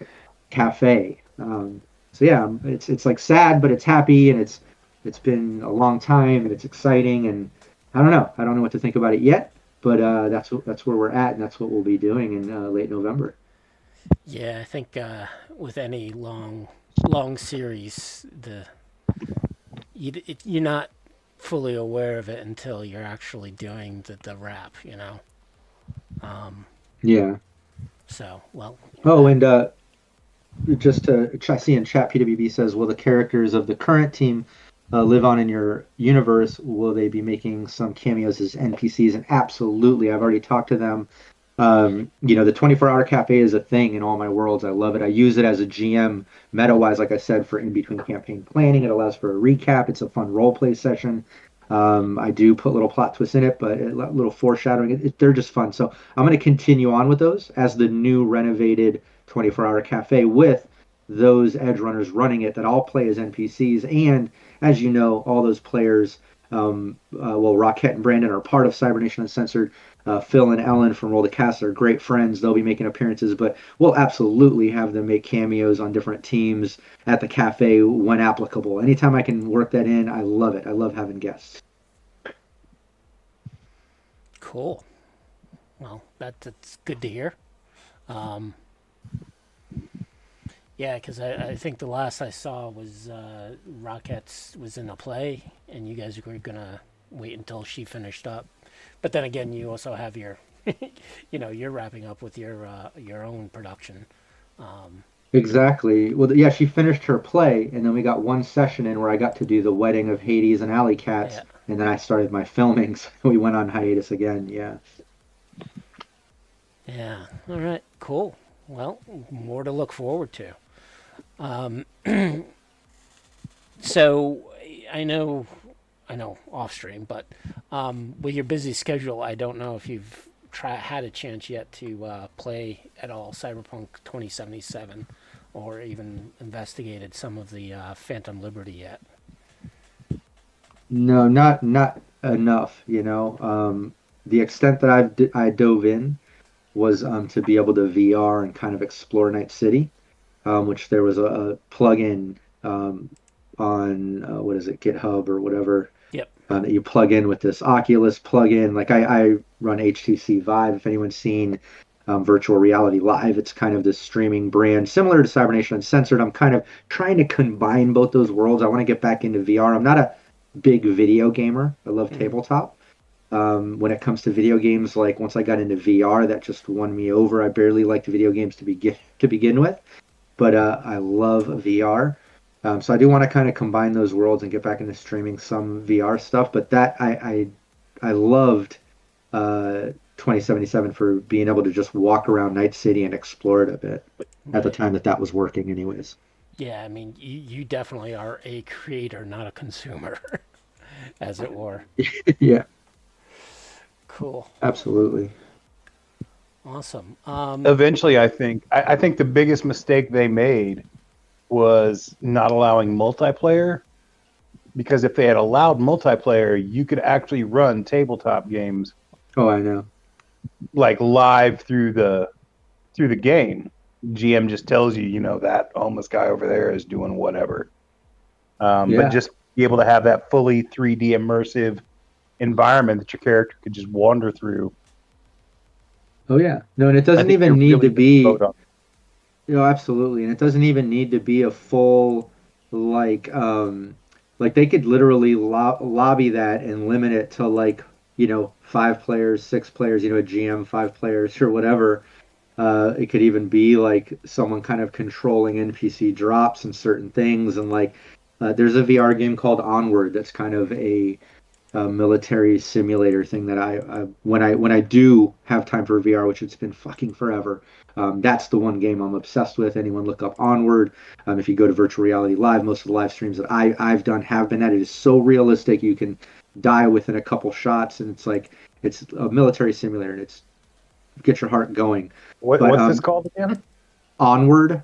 cafe. So yeah, it's like sad, but it's happy, and it's been a long time, and it's exciting, and I don't know what to think about it yet, but that's where we're at, and that's what we'll be doing in late November. Yeah, I think with any long series, you're not fully aware of it until you're actually doing the wrap, Yeah. So, well. Oh, and just to see in chat, PWB says, will the characters of the current team live on in your universe? Will they be making some cameos as NPCs? And absolutely, I've already talked to them. The 24-hour cafe is a thing in all my worlds. I love it. I use it as a GM meta-wise, like I said, for in-between campaign planning. It allows for a recap. It's a fun role-play session. I do put little plot twists in it, but a little foreshadowing. They're just fun. So I'm going to continue on with those as the new renovated 24-hour cafe with those edge runners running it that all play as NPCs. And as you know, all those players, Rocket and Brandon are part of Cybernation Uncensored. Phil and Ellen from Roll the Cast are great friends. They'll be making appearances, but we'll absolutely have them make cameos on different teams at the cafe when applicable. Anytime I can work that in, I love it. I love having guests. Cool. Well, that's good to hear. Yeah, because I think the last I saw was Rockets was in a play, and you guys were going to wait until she finished up. But then again, you also have your, you're wrapping up with your own production. Exactly. Well, yeah, she finished her play, and then we got one session in where I got to do the wedding of Hades and Alley Cats, Yeah. and then I started my filming, so we went on hiatus again. Yeah. Yeah. All right. Cool. Well, more to look forward to. So I know off stream, but with your busy schedule, I don't know if you've had a chance yet to play at all Cyberpunk 2077 or even investigated some of the Phantom Liberty yet. No, not enough. The extent that I dove in was to be able to VR and kind of explore Night City, which there was a plugin on what is it, GitHub or whatever. Yep. That you plug in with this Oculus plugin. Like I run HTC Vive. If anyone's seen Virtual Reality Live, it's kind of this streaming brand similar to Cybernation Uncensored. I'm kind of trying to combine both those worlds. I want to get back into VR. I'm not a big video gamer. I love tabletop. When it comes to video games, like once I got into VR, that just won me over. I barely liked video games to begin with, but I love VR. So I do want to kind of combine those worlds and get back into streaming some VR stuff. But that I loved 2077 for being able to just walk around Night City and explore it a bit at the time that was working, anyways. Yeah, I mean, you definitely are a creator, not a consumer, as it were. Yeah. Cool. Absolutely. Awesome. Eventually, I think the biggest mistake they made was not allowing multiplayer, because if they had allowed multiplayer, you could actually run tabletop games. Oh, I know. Like live through the game. GM just tells you, that homeless guy over there is doing whatever. But just be able to have that fully 3D immersive environment that your character could just wander through. Oh yeah. No, and it doesn't even need to be. Absolutely, and it doesn't even need to be a full like they could literally lobby that and limit it to 5 players, 6 players, a GM 5 players or whatever. It could even be like someone kind of controlling NPC drops and certain things, and there's a VR game called Onward that's kind of a military simulator thing that when I do have time for VR, which it's been fucking forever, that's the one game I'm obsessed with. Anyone look up Onward. If you go to Virtual Reality Live, most of the live streams that I've done have been that. It is so realistic. You can die within a couple shots, and it's like it's a military simulator, and it's get your heart going. What's this called again? Onward.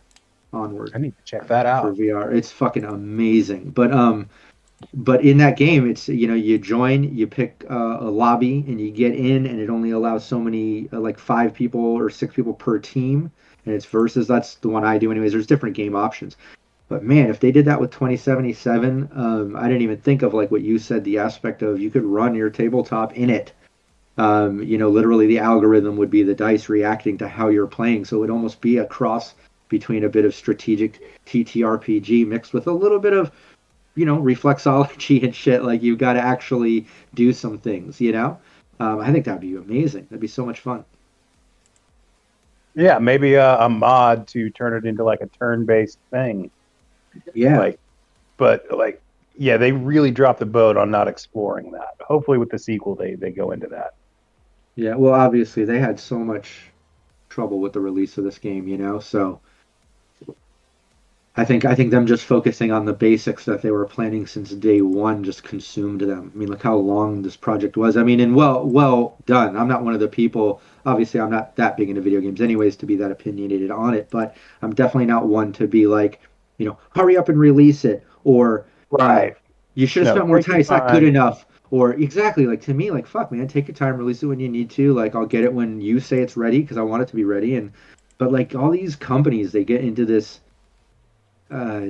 I need to check that For out. VR. It's fucking amazing. But in that game, it's you join, you pick a lobby, and you get in, and it only allows so many like 5 people or 6 people per team, and it's versus. That's the one I do anyways. There's different game options. But man, if they did that with 2077, I didn't even think of like what you said, the aspect of you could run your tabletop in it. Literally the algorithm would be the dice reacting to how you're playing. So it would almost be a cross between a bit of strategic ttrpg mixed with a little bit of reflexology and shit. Like you've got to actually do some things. I think that'd be amazing. That'd be so much fun. Yeah, maybe a mod to turn it into like a turn-based thing. Yeah. Yeah, they really dropped the boat on not exploring that. Hopefully with the sequel they go into that. Yeah, well, obviously they had so much trouble with the release of this game. So I think them just focusing on the basics that they were planning since day one just consumed them. I mean, look how long this project was. I mean, and well done. I'm not one of the people. Obviously, I'm not that big into video games, anyways, to be that opinionated on it. But I'm definitely not one to be like, hurry up and release it, or Right. you should have No, spent more take time. your It's not good time. enough. Or exactly, like to me, like fuck, man, take your time, release it when you need to. Like I'll get it when you say it's ready because I want it to be ready. But like all these companies, they get into this uh,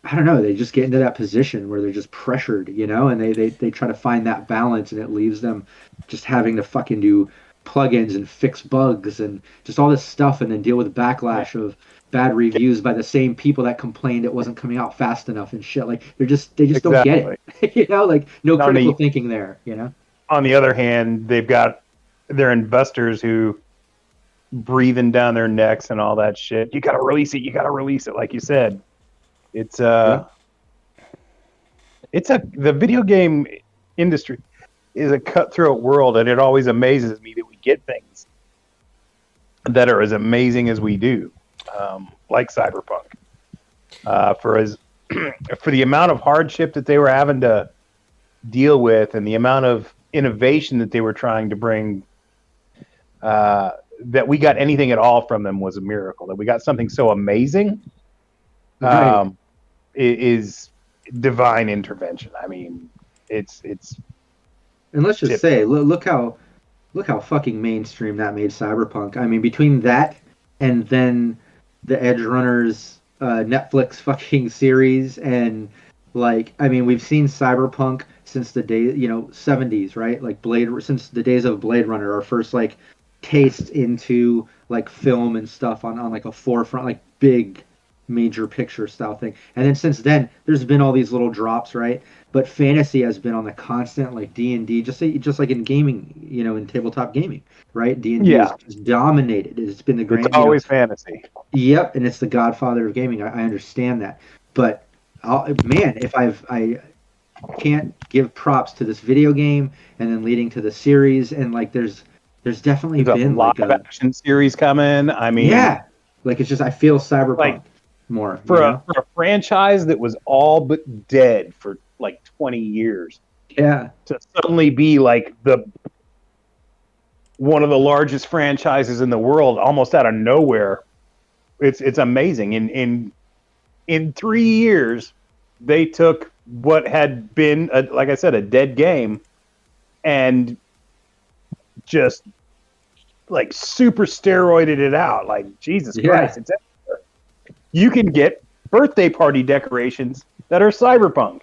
I don't know, they just get into that position where they're just pressured, and they try to find that balance, and it leaves them just having to fucking do plugins and fix bugs and just all this stuff, and then deal with Yeah, backlash of bad reviews by the same people that complained it wasn't coming out fast enough and shit. Like they just don't get exactly. it. Like no And critical thinking there. on the other hand, they've got their investors who breathing down their necks and all that shit. You gotta release it. You gotta release it. Like you said, it's Yeah. the video game industry is a cutthroat world, and it always amazes me that we get things that are as amazing as we do, like Cyberpunk. For the amount of hardship that they were having to deal with, and the amount of innovation that they were trying to bring, that we got anything at all from them was a miracle. That we got something so amazing, Right. is divine intervention. I mean, it's And let's just tip say, top. look how fucking mainstream that made Cyberpunk. I mean, between that and then the Edgerunners Netflix fucking series, and like, I mean, we've seen Cyberpunk since the day, 70s, right? Like since the days of Blade Runner, our first like taste into like film and stuff on like a forefront, like big major picture style thing. And then since then, there's been all these little drops, right? But fantasy has been on the constant, like D&D, just like in gaming, in tabletop gaming, right? D&D is Yeah, just dominated. It's been the it's grand, always fantasy. yep, and it's the godfather of gaming. I understand that, but man, if I can't give props to this video game, and then leading to the series, and like there's definitely There's a been live like a, action series coming. I mean, yeah, like it's just I feel like cyberpunk more, for a franchise that was all but dead for like 20 years yeah, to suddenly be like the one of the largest franchises in the world almost out of nowhere. It's amazing. In 3 years, they took what had been like I said, a dead game, and just like super steroided it out. Like Jesus yeah, Christ, it's everywhere. You can get birthday party decorations that are cyberpunk.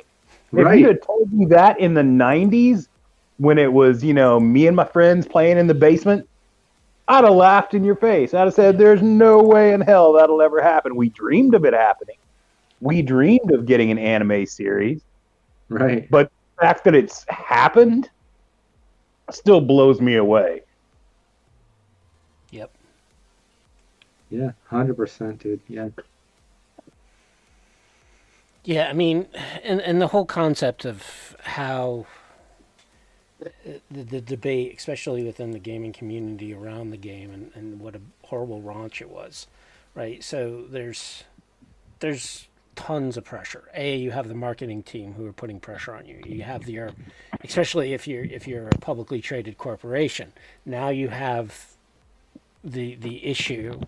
If you right, had told me that in the 90s, when it was, me and my friends playing in the basement, I'd have laughed in your face. I'd have said, there's no way in hell that'll ever happen. We dreamed of it happening. We dreamed of getting an anime series, right, but the fact that it's happened still blows me away. Yep. yeah, 100%, dude, yeah, Yeah, I mean, and the whole concept of how the debate, especially within the gaming community around the game, and what a horrible launch it was, right? So there's tons of pressure. You have the marketing team who are putting pressure on you. You have your, especially if you're a publicly traded corporation. Now you have the issue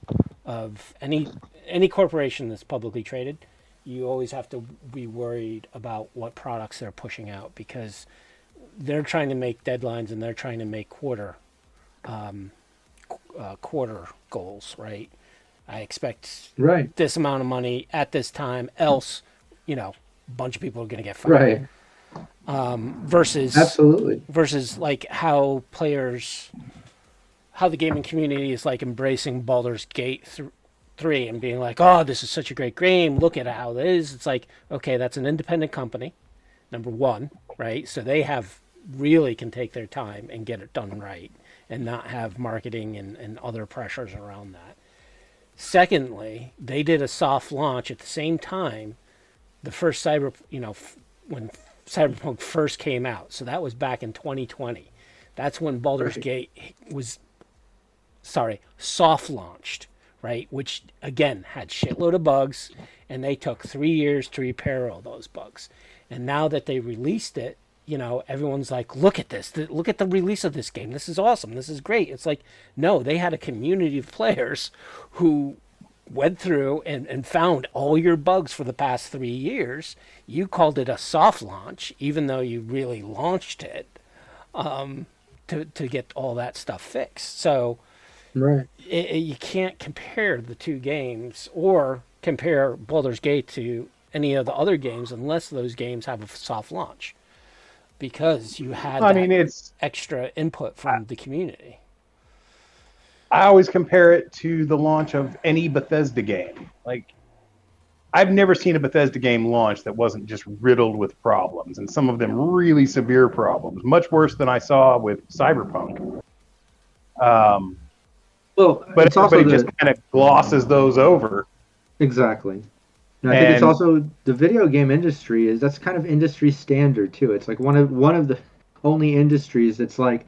of any corporation that's publicly traded. You always have to be worried about what products they're pushing out, because they're trying to make deadlines and they're trying to make quarter goals, right? I expect Right. this amount of money at this time, else, a bunch of people are going to get fired. Right. Versus Absolutely. like how the gaming community is like embracing Baldur's Gate 3 and being like, oh, this is such a great game. Look at how it is. It's like, okay, that's an independent company, number one, right? So they really can take their time and get it done right and not have marketing and other pressures around that. Secondly, they did a soft launch at the same time the first when Cyberpunk first came out. So that was back in 2020. That's when Baldur's Gate was, soft launched, right? Which again had shitload of bugs, and they took 3 years to repair all those bugs. And now that they released it, everyone's like, look at this. Look at the release of this game. This is awesome. This is great. It's like, no, they had a community of players who went through and found all your bugs for the past 3 years. You called it a soft launch, even though you really launched it to get all that stuff fixed. So Right. you can't compare the two games or compare Baldur's Gate to any of the other games unless those games have a soft launch, because you had it's extra input from the community. I always compare it to the launch of any Bethesda game. Like, I've never seen a Bethesda game launch that wasn't just riddled with problems, and some of them really severe problems, much worse than I saw with Cyberpunk. Well, But it's also everybody just kind of glosses those over. exactly. And I think it's And also the video game industry that's kind of industry standard too. It's like one of the only industries that's like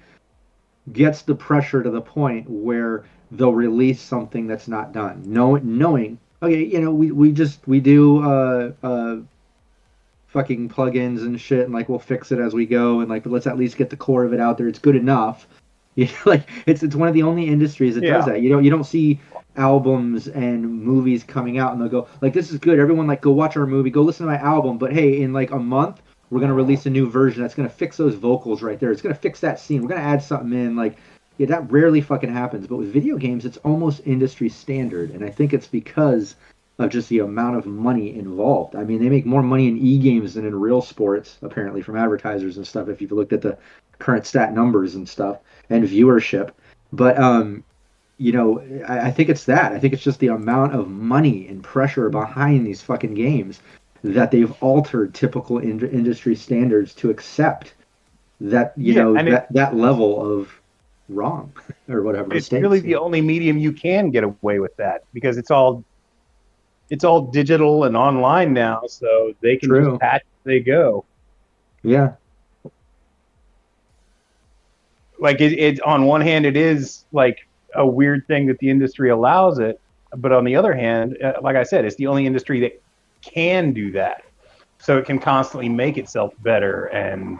gets the pressure to the point where they'll release something that's not done. Knowing, okay, we do fucking plugins and shit, and like we'll fix it as we go, and like let's at least get the core of it out there. It's good enough. Like it's one of the only industries that does that. You don't see albums and movies coming out and they'll go like, this is good. Everyone like go watch our movie, go listen to my album. But hey, in like a month, we're gonna release a new version that's gonna fix those vocals right there. It's gonna fix that scene. We're gonna add something in. Like, yeah, that rarely fucking happens. But with video games, it's almost industry standard, and I think it's because of just the amount of money involved. I mean, they make more money in e-games than in real sports, apparently, from advertisers and stuff. If you've looked at the current stat numbers and stuff and viewership, but I think it's that. I think it's just the amount of money and pressure behind these fucking games that they've altered typical industry standards to accept that that level of wrong or whatever. It's really the only medium you can get away with that, because it's all digital and online now, so they can just patch as they go. Yeah. Like it on one hand, it is like a weird thing that the industry allows it, but on the other hand, like I said, it's the only industry that can do that, so it can constantly make itself better and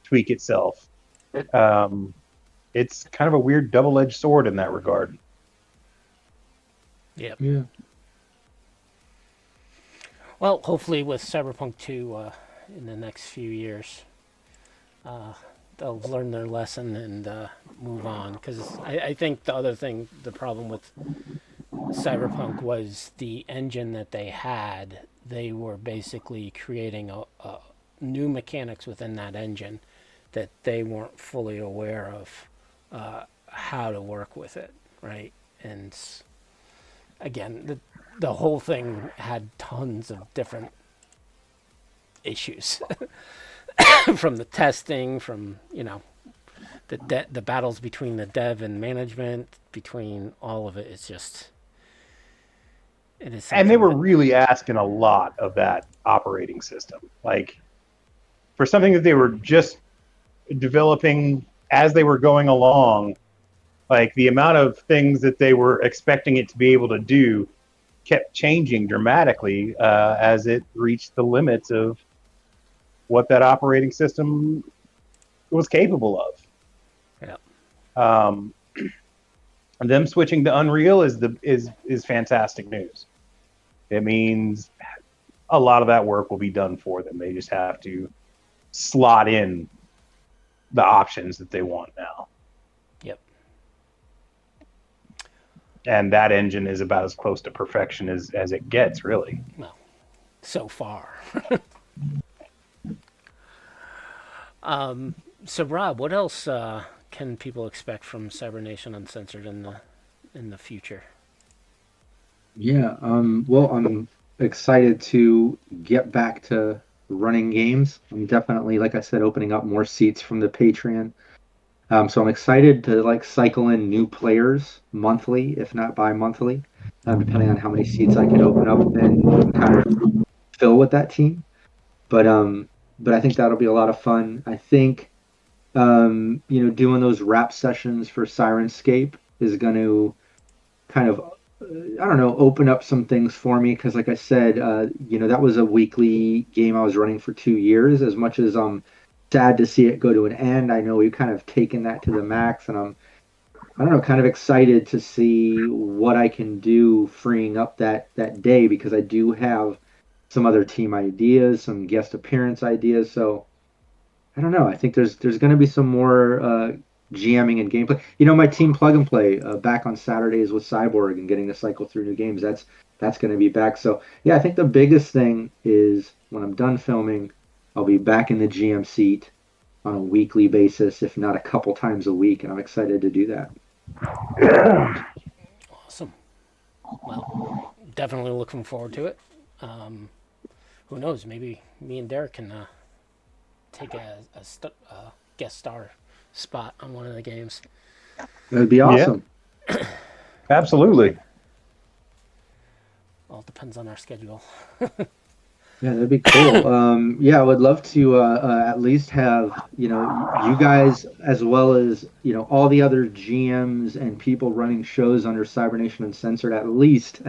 tweak itself. It's kind of a weird double-edged sword in that regard. Yep. Yeah. Well, hopefully with Cyberpunk 2 in the next few years, they'll learn their lesson and move on. Because I think the problem with Cyberpunk was the engine that they had. They were basically creating a new mechanics within that engine that they weren't fully aware of how to work with it, right? And again, the whole thing had tons of different issues. From the testing, from the battles between the dev and management, between all of it, it's just it is. And they were really asking a lot of that operating system, like for something that they were just developing as they were going along. Like the amount of things that they were expecting it to be able to do kept changing dramatically as it reached the limits of what that operating system was capable of. Yeah. And them switching to Unreal is fantastic news. It means a lot of that work will be done for them. They just have to slot in the options that they want now. Yep. And that engine is about as close to perfection as it gets, really. Well, so far. So Rob, what else can people expect from Cybernation Uncensored in the future? Yeah, well, I'm excited to get back to running games. I'm definitely, like I said, opening up more seats from the Patreon. So I'm excited to like cycle in new players monthly, if not bi-monthly, depending on how many seats I can open up and kind of fill with that team. But I think that'll be a lot of fun. I think doing those rap sessions for Sirenscape is going to kind of I don't know, open up some things for me because, like I said, that was a weekly game I was running for 2 years. As much as I'm sad to see it go to an end, I know we've kind of taken that to the max, and I don't know, kind of excited to see what I can do freeing up that day because I do have some other team ideas, some guest appearance ideas. So I don't know. I think there's going to be some more GMing and gameplay. My team plug and play back on Saturdays with Cyborg and getting to cycle through new games. That's going to be back. So yeah, I think the biggest thing is when I'm done filming, I'll be back in the GM seat on a weekly basis, if not a couple times a week, and I'm excited to do that. Awesome. Well, definitely looking forward to it. Who knows? Maybe me and Derek can take a guest star spot on one of the games. That'd be awesome. Yeah. Absolutely. All depends on our schedule. Yeah, that'd be cool. Yeah, I would love to at least have you guys as well as all the other GMs and people running shows under Cybernation Uncensored at least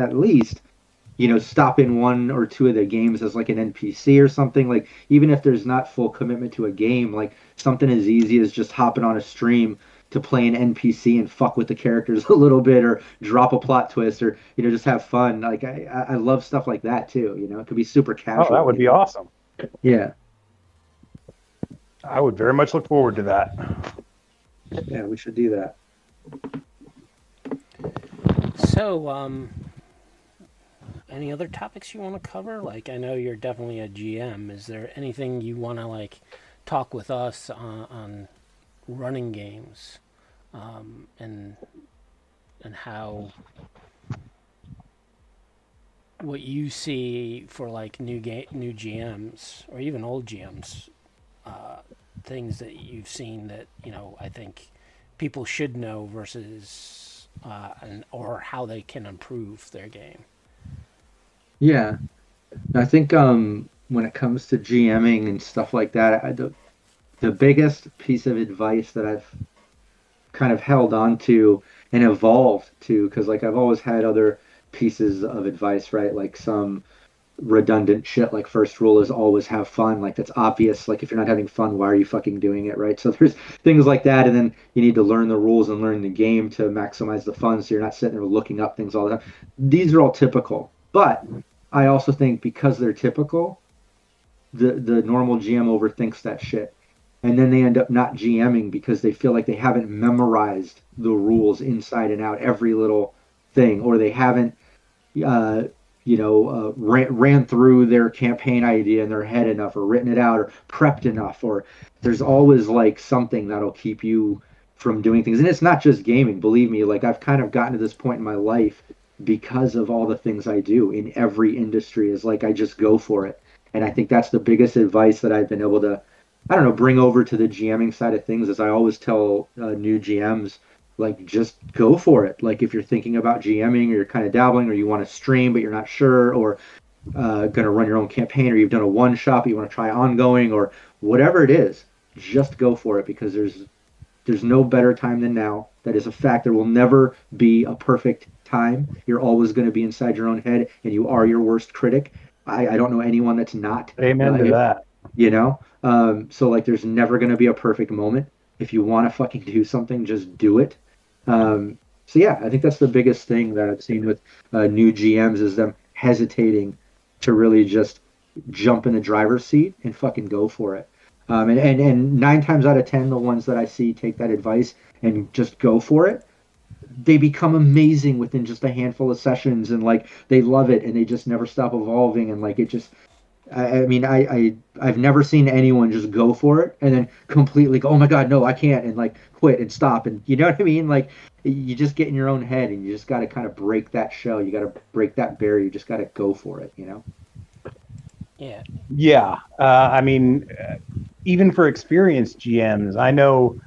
stop in one or two of the games as like an NPC or something. Like even if there's not full commitment to a game, like something as easy as just hopping on a stream to play an NPC and fuck with the characters a little bit or drop a plot twist or just have fun. Like I love stuff like that too. It could be super casual. Oh, that would be awesome. Yeah. I would very much look forward to that. Yeah, we should do that. So, any other topics you want to cover? Like, I know you're definitely a GM. Is there anything you want to talk with us on running games, and how what you see for new GMs or even old GMs, things that you've seen that I think people should know versus or how they can improve their game. Yeah, I think when it comes to GMing and stuff like that, the biggest piece of advice that I've kind of held on to and evolved to, because I've always had other pieces of advice, right? Like some redundant shit, like first rule is always have fun. Like that's obvious. Like if you're not having fun, why are you fucking doing it, right? So there's things like that, and then you need to learn the rules and learn the game to maximize the fun. So you're not sitting there looking up things all the time. These are all typical, but I also think because they're typical, the normal GM overthinks that shit. And then they end up not GMing because they feel like they haven't memorized the rules inside and out, every little thing, or they haven't, ran through their campaign idea in their head enough, or written it out, or prepped enough, or there's always something that'll keep you from doing things. And it's not just gaming, believe me. I've kind of gotten to this point in my life because of all the things I do in every industry is I just go for it. And I think that's the biggest advice that I've been able to, I don't know, bring over to the GMing side of things. Is I always tell new GMs, just go for it. If you're thinking about GMing or you're kind of dabbling or you want to stream but you're not sure, or going to run your own campaign, or you've done a one shot but you want to try ongoing, or whatever it is, just go for it, because there's no better time than now. That is a fact. There will never be a perfect time. You're always going to be inside your own head, and you are your worst critic. I don't know anyone that's not. Amen to that. You know? So, like, there's never going to be a perfect moment. If you want to fucking do something, just do it. So, yeah, I think that's the biggest thing that I've seen with new GMs is them hesitating to really just jump in the driver's seat and fucking go for it. And 9 times out of 10, the ones that I see take that advice and just go for it, they become amazing within just a handful of sessions, and like they love it, and they just never stop evolving, and like it just. I mean, I've never seen anyone just go for it and then completely go, oh my god, no, I can't, and like quit and stop, and you know what I mean? Like you just get in your own head, and you just got to kind of break that shell. You got to break that barrier. You just got to go for it, you know? Yeah. Yeah. I mean, even for experienced GMs, I know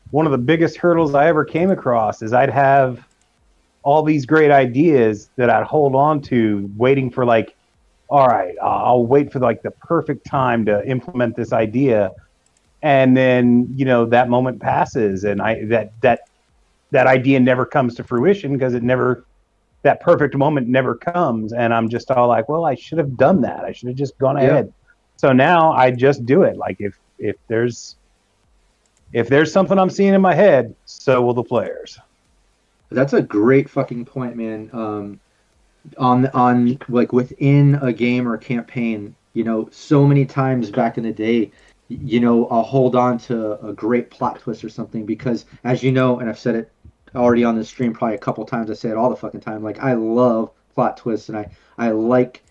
one of the biggest hurdles I ever came across is I'd have all these great ideas that I'd hold on to, waiting for like, all right, I'll wait for like the perfect time to implement this idea. And then, you know, that moment passes, and that idea never comes to fruition because that perfect moment never comes. And I'm just all like, well, I should have done that. I should have just gone ahead. So now I just do it. Like if there's something I'm seeing in my head, so will the players. That's a great fucking point, man. On like within a game or campaign, you know, so many times back in the day, you know, I'll hold on to a great plot twist or something because, as you know, and I've said it already on this stream probably a couple times, I say it all the fucking time, like I love plot twists, and I like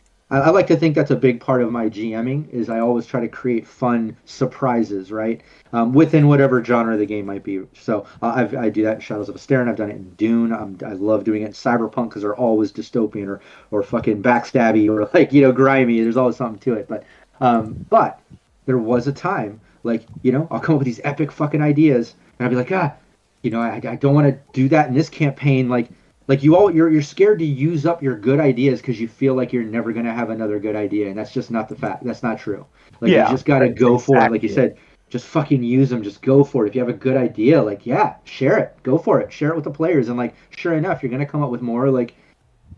to think that's a big part of my GMing is I always try to create fun surprises, right? Within whatever genre the game might be. So I do that in Shadows of Astarin. I've done it in Dune. I love doing it in Cyberpunk because they're always dystopian or fucking backstabby or like, you know, grimy. There's always something to it. But there was a time, like, you know, I'll come up with these epic fucking ideas and I'll be like, you know, I don't want to do that in this campaign. Like you're scared to use up your good ideas because you feel like you're never gonna have another good idea, and that's just not the fact. That's not true. Like you just gotta go for it. Like you said, just fucking use them. Just go for it. If you have a good idea, like share it. Go for it. Share it with the players, and like sure enough, you're gonna come up with more. Like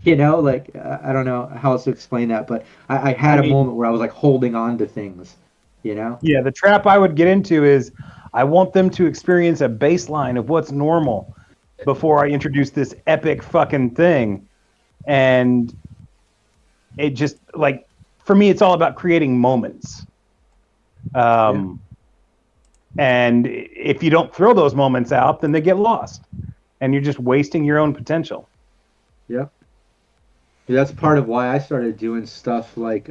you know, like I don't know how else to explain that, but I had a moment where I was like holding on to things. You know? Yeah, the trap I would get into is I want them to experience a baseline of what's normal before I introduce this epic fucking thing. And it just, like, for me, it's all about creating moments. And if you don't throw those moments out, then they get lost. And you're just wasting your own potential. Yep. Yeah, that's part of why I started doing stuff like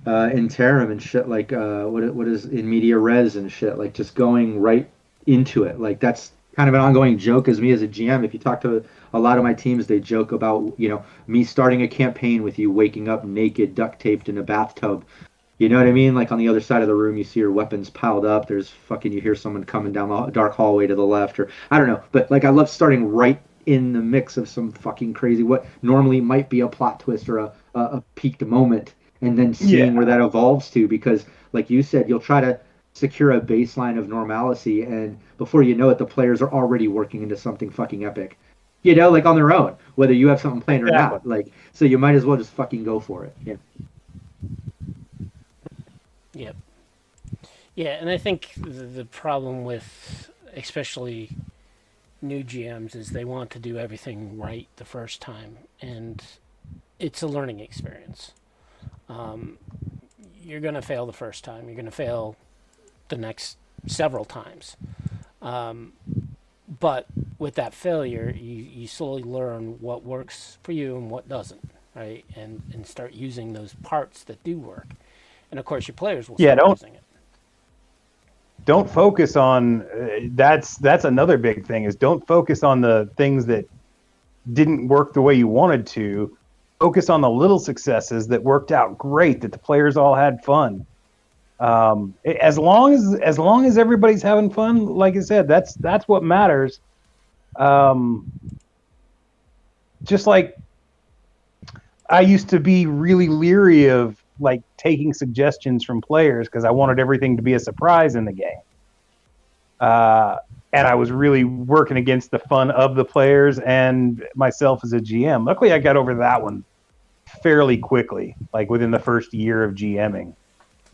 interim and shit, like what is in media res and shit, like just going right into it. Like that's kind of an ongoing joke as me as a GM. If you talk to a lot of my teams, they joke about, you know, me starting a campaign with you waking up naked, duct taped in a bathtub. You know what I mean? Like on the other side of the room, you see your weapons piled up. There's fucking, you hear someone coming down the dark hallway to the left, or I don't know. But like I love starting right in the mix of some fucking crazy, what normally might be a plot twist or a peaked moment, and then seeing where that evolves to, because like you said, you'll try to secure a baseline of normalcy, and before you know it, the players are already working into something fucking epic, you know, like on their own, whether you have something planned or not. Like, so you might as well just fucking go for it. Yeah, and I think the problem with especially new GMs is they want to do everything right the first time, and it's a learning experience. You're going to fail the first time. You're going to fail the next several times. But with that failure, you slowly learn what works for you and what doesn't, right? And start using those parts that do work. And of course, your players will start using it. Don't focus on that's another big thing, is don't focus on the things that didn't work the way you wanted to. Focus on the little successes that worked out great, that the players all had fun. As long as everybody's having fun, like I said, that's what matters. Just like I used to be really leery of like taking suggestions from players because I wanted everything to be a surprise in the game. And I was really working against the fun of the players and myself as a GM. Luckily, I got over that one fairly quickly, like within the first year of GMing.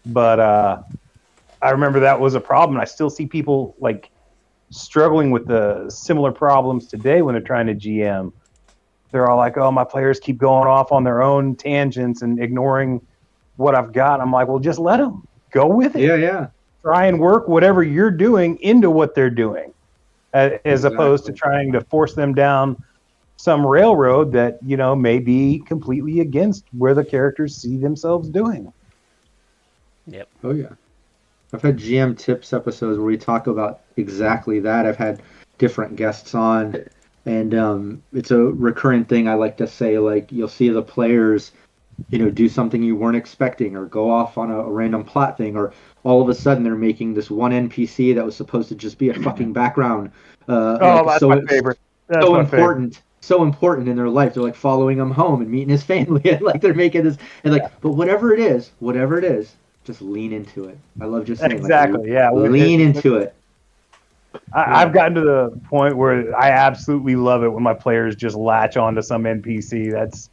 But I remember that was a problem. I still see people like struggling with the similar problems today when they're trying to GM. They're all like, oh, my players keep going off on their own tangents and ignoring what I've got. I'm like, well, just let them go with it. Yeah. Try and work whatever you're doing into what they're doing, as opposed to trying to force them down some railroad that, you know, may be completely against where the characters see themselves doing. Yep. Oh, yeah. I've had GM tips episodes where we talk about exactly that. I've had different guests on, and it's a recurrent thing I like to say, like, you'll see the players, you know, do something you weren't expecting or go off on a random plot thing, or all of a sudden they're making this one NPC that was supposed to just be a fucking background. That's my favorite. That's so my important. Favorite. So important in their life. They're like following him home and meeting his family, and like they're making this, and like, but whatever it is, just lean into it. I love just saying, exactly. Like, lean into it. I've gotten to the point where I absolutely love it when my players just latch onto some NPC. That's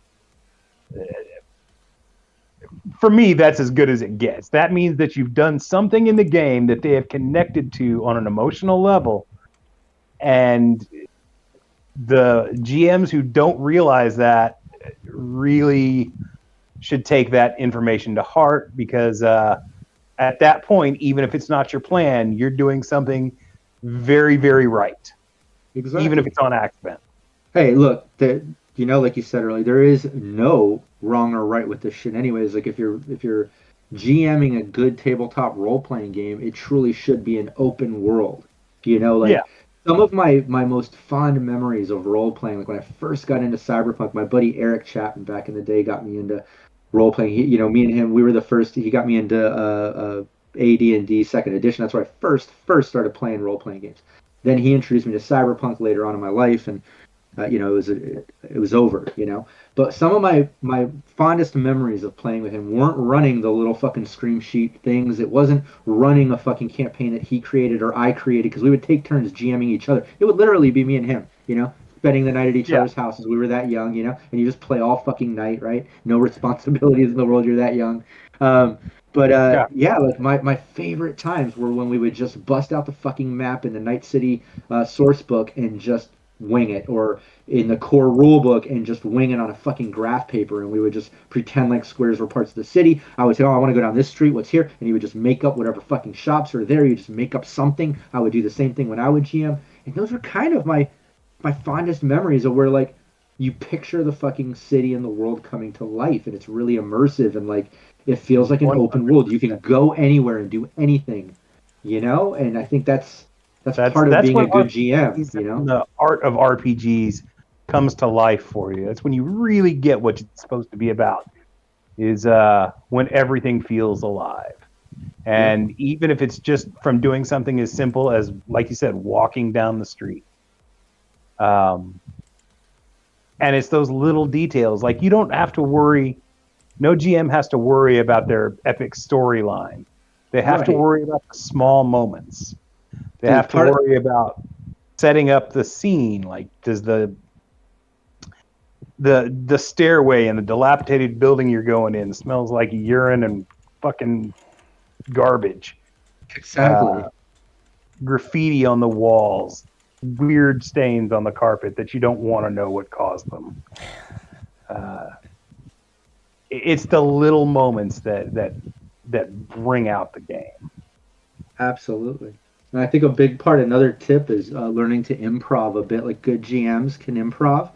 for me, that's as good as it gets. That means that you've done something in the game that they have connected to on an emotional level, and the GMs who don't realize that really should take that information to heart, because at that point, even if it's not your plan, you're doing something very, very right. Exactly. Even if it's on accident. Hey, look, you know, like you said earlier, there is no wrong or right with this shit. Anyways, like if you're GMing a good tabletop role playing game, it truly should be an open world. You know, like some of my most fond memories of role playing, like when I first got into Cyberpunk, my buddy Eric Chapman back in the day got me into role playing. He, you know, me and him, we were the first. He got me into AD&D Second Edition. That's where I first started playing role playing games. Then he introduced me to Cyberpunk later on in my life, and you know, it was over, you know. But some of my fondest memories of playing with him weren't running the little fucking scream sheet things. It wasn't running a fucking campaign that he created or I created, because we would take turns GMing each other. It would literally be me and him, you know, spending the night at each other's houses. We were that young, you know, and you just play all fucking night, right? No responsibilities in the world. You're that young. Like my favorite times were when we would just bust out the fucking map in the Night City source book and just wing it, or in the core rule book and just wing it on a fucking graph paper, and we would just pretend like squares were parts of the city. I would say, oh, I want to go down this street, what's here? And he would just make up whatever fucking shops are there. You just make up something. I would do the same thing when I would GM, and those are kind of my fondest memories of where, like, you picture the fucking city and the world coming to life, and it's really immersive, and like it feels like an 100%. Open world. You can go anywhere and do anything, you know. And I think that's part of being a good GM, you know. The art of RPGs comes to life for you. That's when you really get what it's supposed to be about, is when everything feels alive. And even if it's just from doing something as simple as, like you said, walking down the street. And it's those little details. Like, you don't have to worry. No GM has to worry about their epic storyline. They have to worry about the small moments. They have to worry about setting up the scene. Like, does the stairway in the dilapidated building you're going in smells like urine and fucking garbage? Exactly. Graffiti on the walls, weird stains on the carpet that you don't want to know what caused them. It's the little moments that bring out the game. Absolutely. And I think a big part, another tip, is learning to improv a bit. Like, good GMs can improv.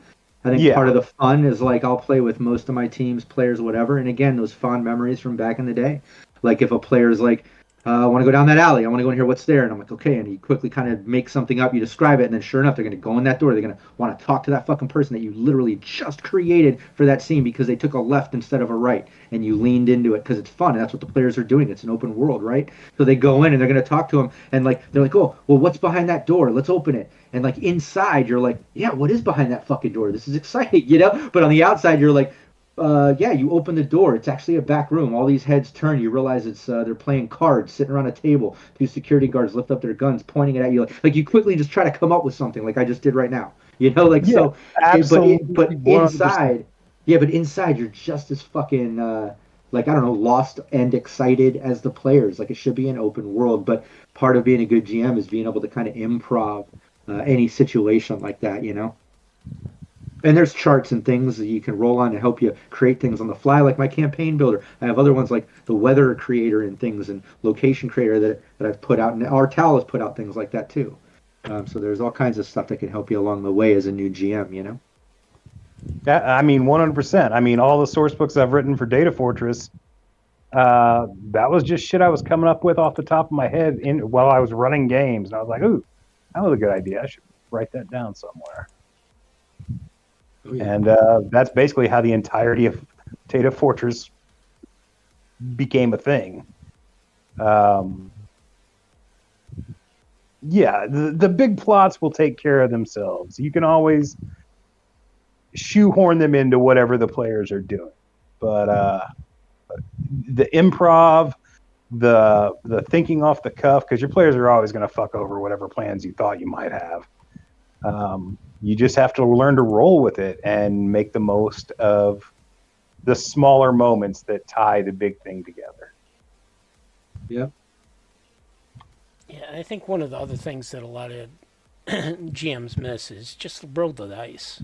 I think part of the fun is, like, I'll play with most of my team's players, whatever. And again, those fond memories from back in the day. Like, if a player's like, I want to go down that alley, I want to go in here, what's there? And I'm like, okay. And you quickly kind of make something up, you describe it, and then sure enough, they're going to go in that door. They're going to want to talk to that fucking person that you literally just created for that scene because they took a left instead of a right, and you leaned into it because it's fun. And that's what the players are doing. It's an open world, right? So they go in and they're going to talk to them, and like they're like, oh, well, what's behind that door? Let's open it. And like inside, you're like, yeah, what is behind that fucking door? This is exciting, you know? But on the outside, you're like, yeah, you open the door. It's actually a back room. All these heads turn. You realize it's they're playing cards, sitting around a table. Two security guards lift up their guns, pointing it at you. Like you quickly just try to come up with something, like I just did right now. Like Yeah, so. absolutely, But 100%. inside, yeah, but inside you're just as fucking like I don't know, lost and excited as the players. Like it should be an open world, but part of being a good GM is being able to kind of improv any situation like that. And there's charts and things that you can roll on to help you create things on the fly, like my campaign builder. I have other ones like the weather creator and things and location creator that I've put out, and Artal has put out things like that too. So there's all kinds of stuff that can help you along the way as a new GM. I mean, 100%. I mean, all the source books I've written for Data Fortress, that was just shit I was coming up with off the top of my head while I was running games. And I was like, ooh, that was a good idea. I should write that down somewhere. Oh, yeah. And that's basically how the entirety of Data Fortress became a thing. Yeah, the big plots will take care of themselves. You can always shoehorn them into whatever the players are doing. But the improv, the thinking off the cuff, because your players are always going to fuck over whatever plans you thought you might have. You just have to learn to roll with it and make the most of the smaller moments that tie the big thing together. Yeah. Yeah, I think one of the other things that a lot of GMs miss is just roll the dice.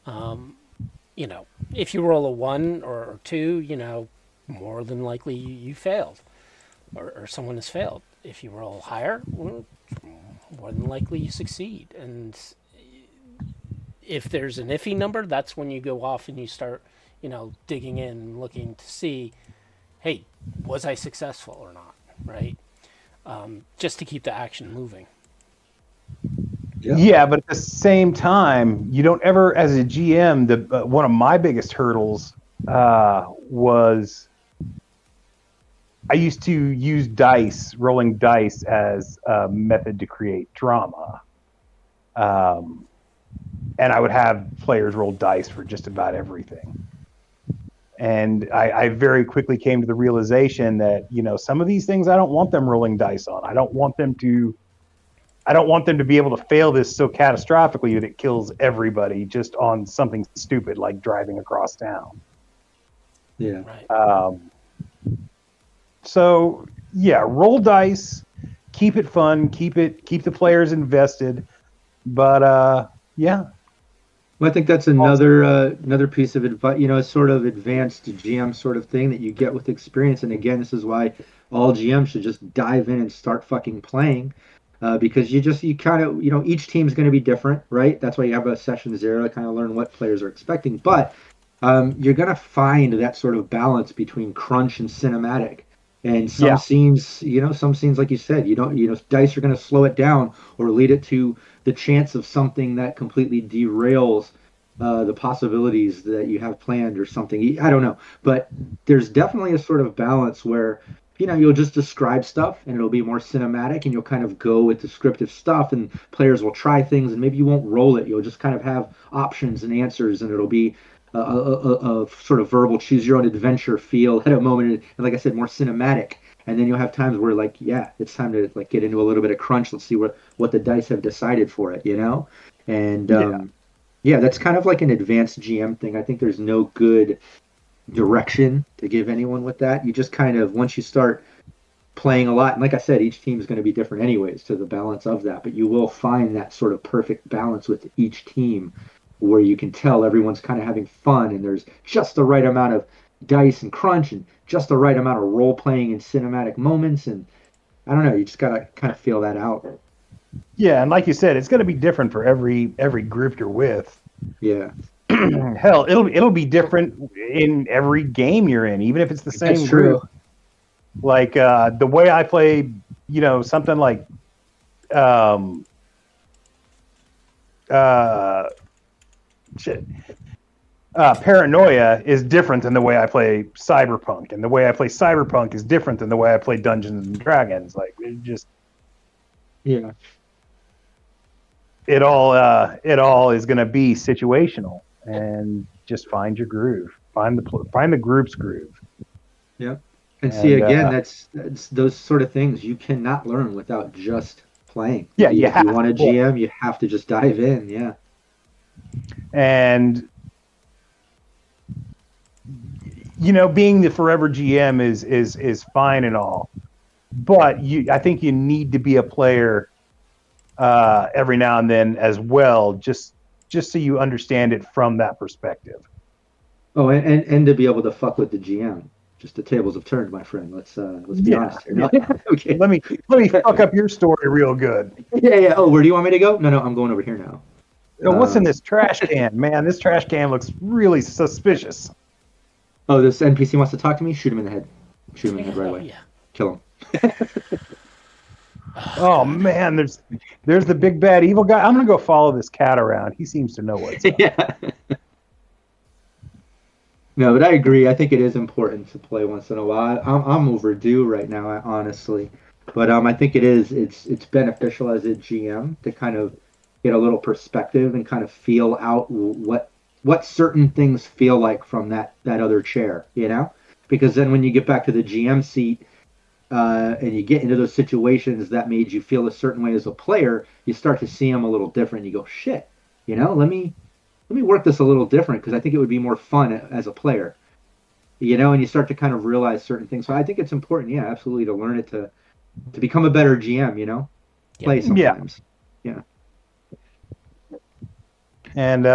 If you roll a 1 or 2, more than likely you failed, or someone has failed. If you roll higher, well, more than likely you succeed. And if there's an iffy number, that's when you go off and you start, digging in, looking to see, hey, was I successful or not, right? Just to keep the action moving. Yeah, but at the same time, you don't ever, as a GM, one of my biggest hurdles was I used to use rolling dice as a method to create drama. And I would have players roll dice for just about everything. And I very quickly came to the realization that, some of these things I don't want them rolling dice on. I don't want them to be able to fail this so catastrophically that it kills everybody just on something stupid like driving across town. Yeah. Right. So yeah, roll dice, keep it fun, keep the players invested. But yeah. Well, I think that's another piece of advice, a sort of advanced GM sort of thing that you get with experience. And again, this is why all GMs should just dive in and start fucking playing, because you kind of, each team's going to be different, right? That's why you have a session 0 to kind of learn what players are expecting. But you're going to find that sort of balance between crunch and cinematic. And some scenes, like you said, dice are going to slow it down or lead it to the chance of something that completely derails the possibilities that you have planned or something. I don't know. But there's definitely a sort of balance where, you'll just describe stuff and it'll be more cinematic and you'll kind of go with descriptive stuff and players will try things and maybe you won't roll it. You'll just kind of have options and answers and it'll be a sort of verbal choose your own adventure feel at a moment, and like I said, more cinematic. And then you'll have times where it's time to get into a little bit of crunch. Let's see what the dice have decided for it, And that's kind of like an advanced GM thing. I think there's no good direction to give anyone with that. You just kind of, once you start playing a lot, and like I said, each team is going to be different anyways to the balance of that, but you will find that sort of perfect balance with each team where you can tell everyone's kind of having fun and there's just the right amount of dice and crunch and just the right amount of role playing and cinematic moments. And I don't know, you just gotta kind of feel that out. Yeah, and like you said, it's going to be different for every group you're with. Yeah. Hell, it'll be different in every game you're in, even if it's the same That's true. group. Like the way I play, something like Paranoia is different than the way I play Cyberpunk, and the way I play Cyberpunk is different than the way I play Dungeons and Dragons. Like it just, yeah, it all is going to be situational, and just find your groove. Find the group's groove. Yep. And see, again, that's those sort of things you cannot learn without just playing. Yeah, if you want a GM, you have to just dive in. Yeah. And being the forever GM is fine and all, but I think you need to be a player every now and then as well, just so you understand it from that perspective. Oh, and to be able to fuck with the GM. Just the tables have turned, my friend. Let's be honest here. No? Okay. Let me fuck up your story real good. Yeah. Oh, where do you want me to go? No, I'm going over here now. What's in this trash can? Man, this trash can looks really suspicious. Oh, this NPC wants to talk to me? Shoot him in the head. Shoot him in the head right away. Yeah. Kill him. Oh man, there's the big bad evil guy. I'm gonna go follow this cat around. He seems to know what's up. Yeah. No, but I agree. I think it is important to play once in a while. I'm overdue right now, honestly. But I think it's beneficial as a GM to kind of get a little perspective and kind of feel out what certain things feel like from that other chair, Because then when you get back to the GM seat and you get into those situations that made you feel a certain way as a player, you start to see them a little different. You go, shit, let me work this a little different because I think it would be more fun as a player, and you start to kind of realize certain things. So I think it's important, yeah, absolutely, to learn it to become a better GM, play sometimes. Yeah. And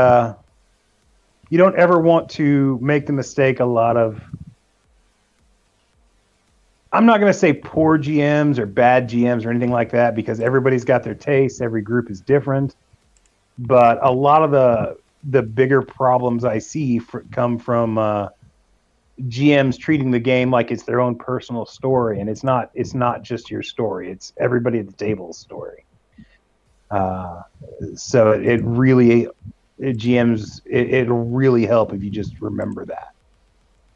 you don't ever want to make the mistake I'm not going to say poor GMs or bad GMs or anything like that, because everybody's got their tastes. Every group is different. But a lot of the bigger problems I see come from GMs treating the game like it's their own personal story, and it's not just your story. It's everybody at the table's story. So it really GMs it'll really help if you just remember that.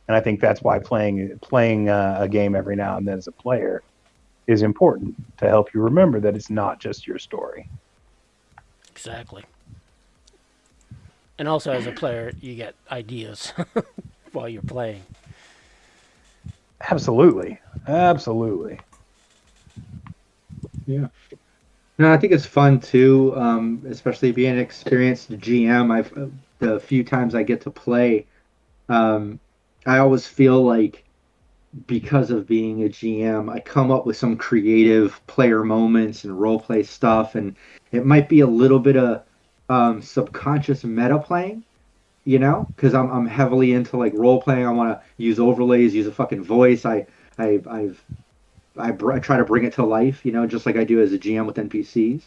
And I think that's why playing a game every now and then as a player is important, to help you remember that it's not just your story. Exactly. And also, as a player, you get ideas while you're playing. Absolutely. Yeah. No, I think it's fun too, especially being an experienced GM. The few times I get to play, I always feel like, because of being a GM, I come up with some creative player moments and role play stuff, and it might be a little bit of subconscious meta playing, because I'm heavily into like role playing. I want to use overlays, use a fucking voice. I try to bring it to life, just like I do as a GM with NPCs.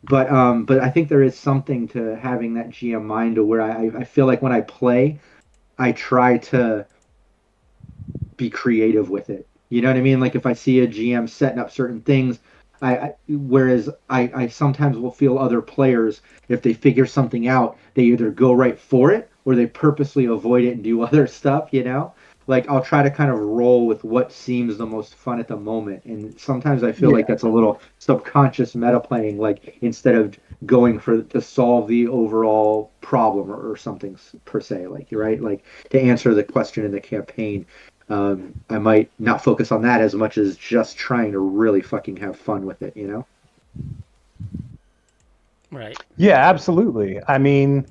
But I think there is something to having that GM mind, to where I feel like when I play, I try to be creative with it. You know what I mean? Like if I see a GM setting up certain things, whereas I sometimes will feel other players, if they figure something out, they either go right for it or they purposely avoid it and do other stuff, Like I'll try to kind of roll with what seems the most fun at the moment. And sometimes I feel like that's a little subconscious meta playing, like instead of going to solve the overall problem or something per se, like you're right, like to answer the question in the campaign. I might not focus on that as much as just trying to really fucking have fun with it, Right. Yeah, absolutely. I mean,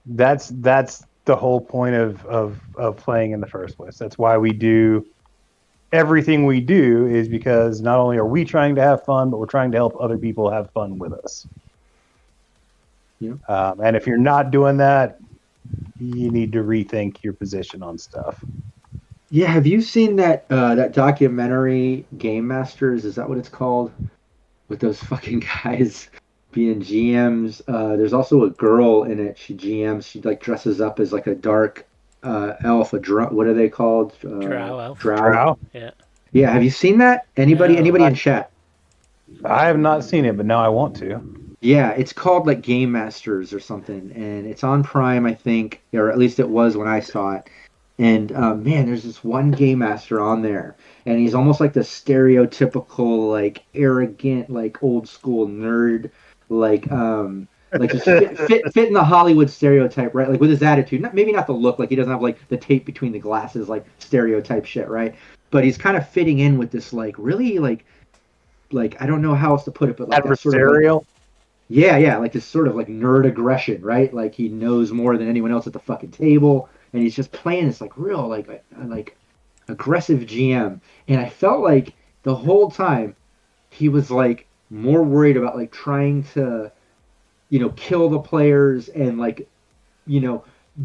that's the whole point of playing in the first place. That's why we do everything we do, is because not only are we trying to have fun, but we're trying to help other people have fun with us. Yeah. And if you're not doing that, you need to rethink your position on stuff. Yeah, have you seen that documentary, Game Masters? Is that what it's called? With those fucking guys being GMs. There's also a girl in it. She GMs. She like dresses up as like a dark elf. What are they called? Drow elf. Drow? Yeah. Yeah. Have you seen that? Anybody in chat? I have not seen it, but now I want to. Yeah, it's called like Game Masters or something, and it's on Prime, I think, or at least it was when I saw it. And man, there's this one game master on there, and he's almost like the stereotypical, like arrogant, like old school nerd, like like just fit in the Hollywood stereotype, right? Like with his attitude, maybe not the look, like he doesn't have like the tape between the glasses, like stereotype shit, right? But he's kind of fitting in with this like really like I don't know how else to put it, but like that sort of like, yeah, like this sort of like nerd aggression, right? Like he knows more than anyone else at the fucking table, and he's just playing this like real like aggressive GM, and I felt like the whole time he was like more worried about like trying to kill the players and like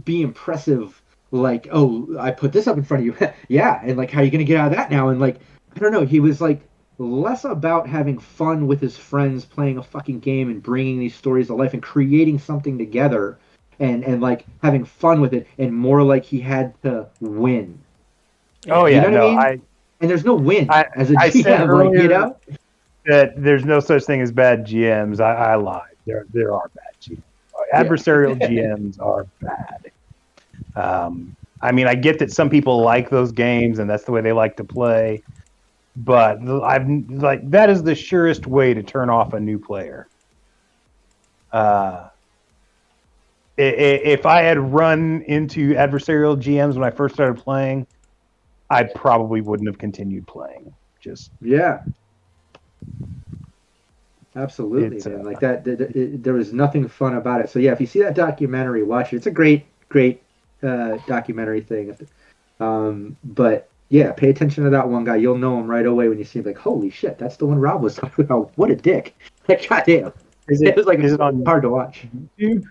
be impressive, like, oh, I put this up in front of you. Yeah, and like how are you gonna get out of that now? And like I don't know, he was like less about having fun with his friends playing a fucking game and bringing these stories to life and creating something together and like having fun with it, and more like he had to win. Oh yeah, what I mean? And there's no win as a GM. Said earlier like, that there's no such thing as bad GMs. I lied. There are bad GMs. Adversarial GMs are bad. I mean, I get that some people like those games and that's the way they like to play, but that is the surest way to turn off a new player. If I had run into adversarial GMs when I first started playing, I probably wouldn't have continued playing. Absolutely, man. Like that, there was nothing fun about it. So yeah, if you see that documentary, watch it. It's a great documentary thing. But yeah, pay attention to that one guy. You'll know him right away when you see him. Like, holy shit, that's the one Rob was talking about. What a dick! Like, goddamn. Is it on hard to watch? YouTube?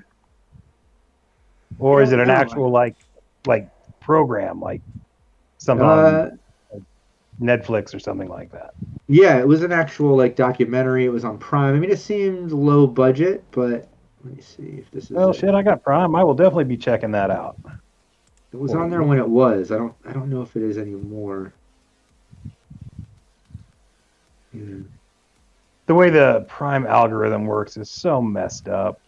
Or is it an actual like program, like something on Netflix or something like that? Yeah, it was an actual like documentary. It was on Prime. I mean, it seemed low budget, but let me see if this is. Oh shit, I got Prime. I will definitely be checking that out. It was on there when it was. I don't know if it is anymore. Yeah. The way the Prime algorithm works is so messed up.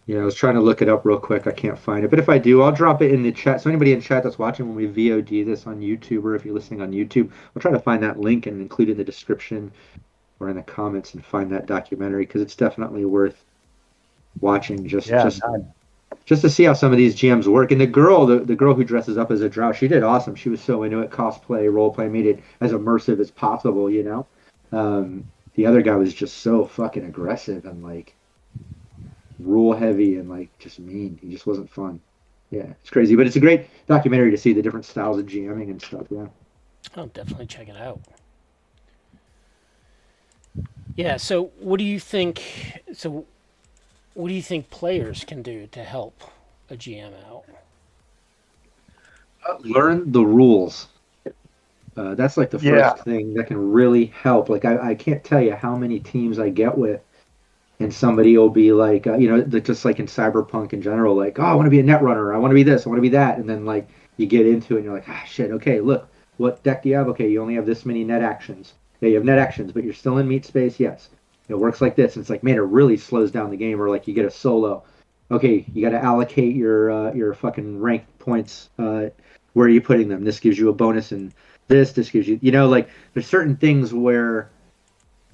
Yeah, I was trying to look it up real quick. I can't find it. But if I do, I'll drop it in the chat. So anybody in chat that's watching when we VOD this on YouTube, or if you're listening on YouTube, I'll try to find that link and include it in the description or in the comments and find that documentary, because it's definitely worth watching just to see how some of these GMs work. And the girl who dresses up as a drow, she did awesome. She was so into it, cosplay, roleplay, made it as immersive as possible, The other guy was just so fucking aggressive and like rule heavy and like just mean. He just wasn't fun. Yeah, it's crazy, but it's a great documentary to see the different styles of GMing and stuff. Yeah, I'll definitely check it out. Yeah, so what do you think players can do to help a GM out? Learn the rules. That's like the first thing that can really help. Like I can't tell you how many teams I get with, and somebody will be like, just like in Cyberpunk in general, like, oh, I want to be a netrunner, I want to be this, I want to be that, and then like you get into it and you're like, shit, okay, look, what deck do you have? Okay, you only have this many net actions. Yeah, you have net actions, but you're still in meat space. Yes, it works like this. And it's like, man, it really slows down the game. Or like you get a solo. Okay, you got to allocate your fucking rank points. Where are you putting them? This gives you a bonus, and this gives you, like there's certain things where,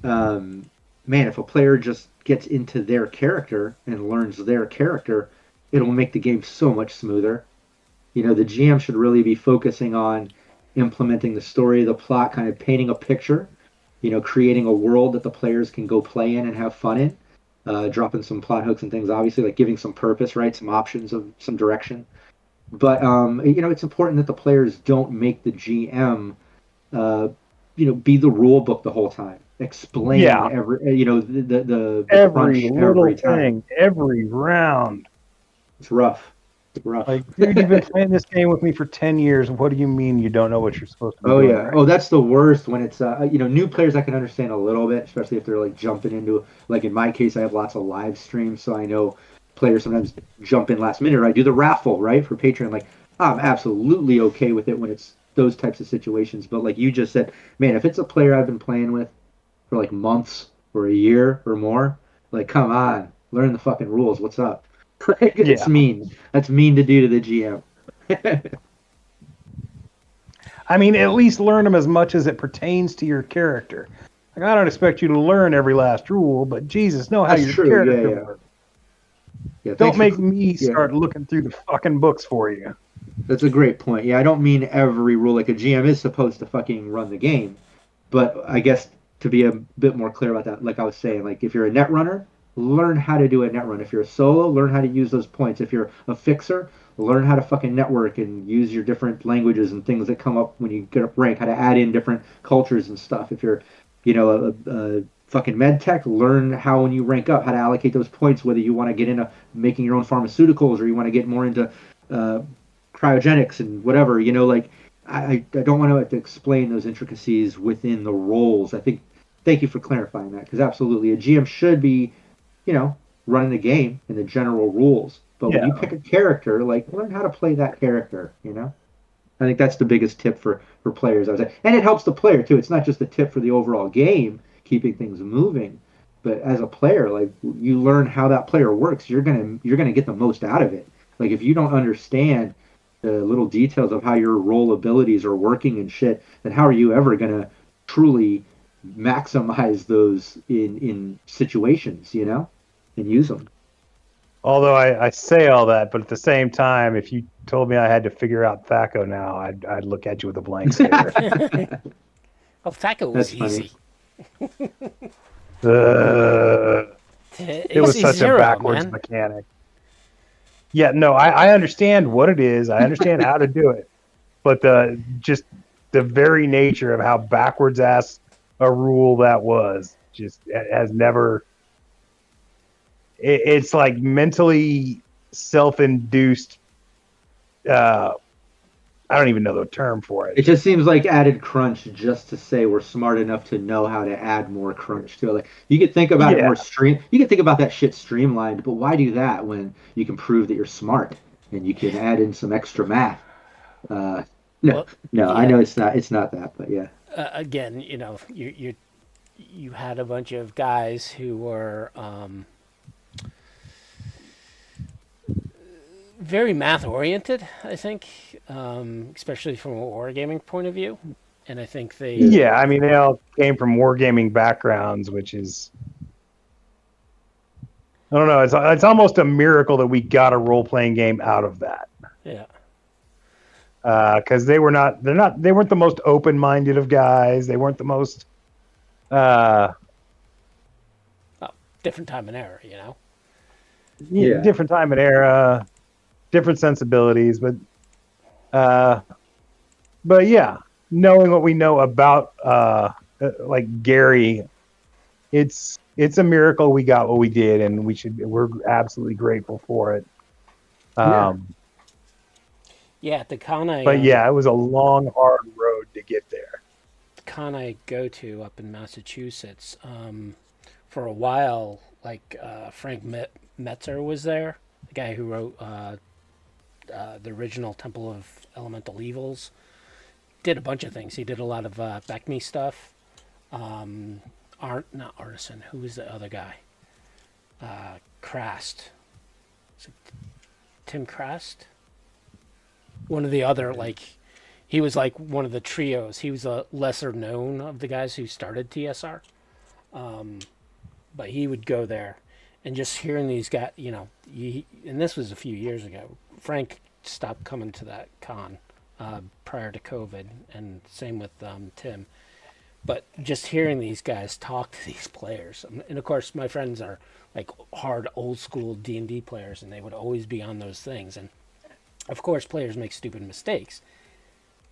man, if a player just gets into their character and learns their character, it'll make the game so much smoother. The GM should really be focusing on implementing the story, the plot, kind of painting a picture, creating a world that the players can go play in and have fun in, dropping some plot hooks and things, obviously, like giving some purpose, right? Some options of some direction. But, it's important that the players don't make the GM, be the rule book the whole time. Explain every little thing, every round. It's rough. Like, dude, you've been playing this game with me for 10 years. What do you mean you don't know what you're supposed to do? Oh, yeah. Right? Oh, that's the worst when it's, new players I can understand a little bit, especially if they're, like, jumping into, like, in my case, I have lots of live streams, so I know players sometimes jump in last minute, or I do the raffle, right, for Patreon. Like, I'm absolutely okay with it when it's those types of situations. But like you just said, man, if it's a player I've been playing with for, like, months or a year or more, like, come on, learn the fucking rules. What's up? It's mean. That's mean to do to the GM. I mean, at least learn them as much as it pertains to your character. Like, I don't expect you to learn every last rule, but Jesus, know how That's your true. character Yeah. works. Yeah. Don't make me start looking through the fucking books for you. That's a great point. Yeah, I don't mean every rule. Like a GM is supposed to fucking run the game, but I guess to be a bit more clear about that, like I was saying, like if you're a net runner, learn how to do a net run. If you're a solo, learn how to use those points. If you're a fixer, learn how to fucking network and use your different languages and things that come up when you get up rank. How to add in different cultures and stuff. If you're, a fucking med tech, learn how when you rank up how to allocate those points. Whether you want to get into making your own pharmaceuticals or you want to get more into uh, cryogenics and whatever, like I don't want to explain those intricacies within the roles. I think thank you for clarifying that, because absolutely a GM should be, running the game and the general rules. But when you pick a character, like learn how to play that character, I think that's the biggest tip for players, I would say. And it helps the player too. It's not just a tip for the overall game, keeping things moving, but as a player, like you learn how that player works, you're gonna get the most out of it. Like if you don't understand the little details of how your role abilities are working and shit, then how are you ever gonna truly maximize those in situations, and use them? Although I say all that, but at the same time, if you told me I had to figure out Thaco now, I'd look at you with a blank stare. Well, Thaco was easy. It was such a backwards mechanic. Yeah, no, I understand what it is. I understand how to do it, but the very nature of how backwards ass a rule that was just has never. It's like mentally self-induced. I don't even know the term for it. It just seems like added crunch just to say we're smart enough to know how to add more crunch to it. Like you could think about it more you could think about that shit streamlined, but why do that when you can prove that you're smart and you can add in some extra math? I know it's not that, but yeah. Again, you had a bunch of guys who were very math oriented, I think, especially from a wargaming point of view. And I think they... Yeah, I mean, they all came from wargaming backgrounds, which is... I don't know, it's almost a miracle that we got a role-playing game out of that. Yeah. Because they weren't the most open-minded of guys. They weren't the most... different time and era, Yeah, different time and era, different sensibilities, but yeah, knowing what we know about like Gary, it's a miracle we got what we did, and we're absolutely grateful for it. Yeah, the con I... But yeah, it was a long, hard road to get there. The con I go to up in Massachusetts, for a while, like Frank Metzer was there, the guy who wrote the original Temple of Elemental Evils. Did a bunch of things. He did a lot of Beckme stuff. Not Artisan. Who was the other guy? Krast. Is it Tim Krast? One of the other, he was like one of the trios. He was a lesser known of the guys who started TSR. But he would go there, and just hearing these guys, and this was a few years ago. Frank stopped coming to that con prior to COVID, and same with Tim. But just hearing these guys talk to these players, and of course my friends are like hard old school D&D players, and they would always be on those things. And of course players make stupid mistakes.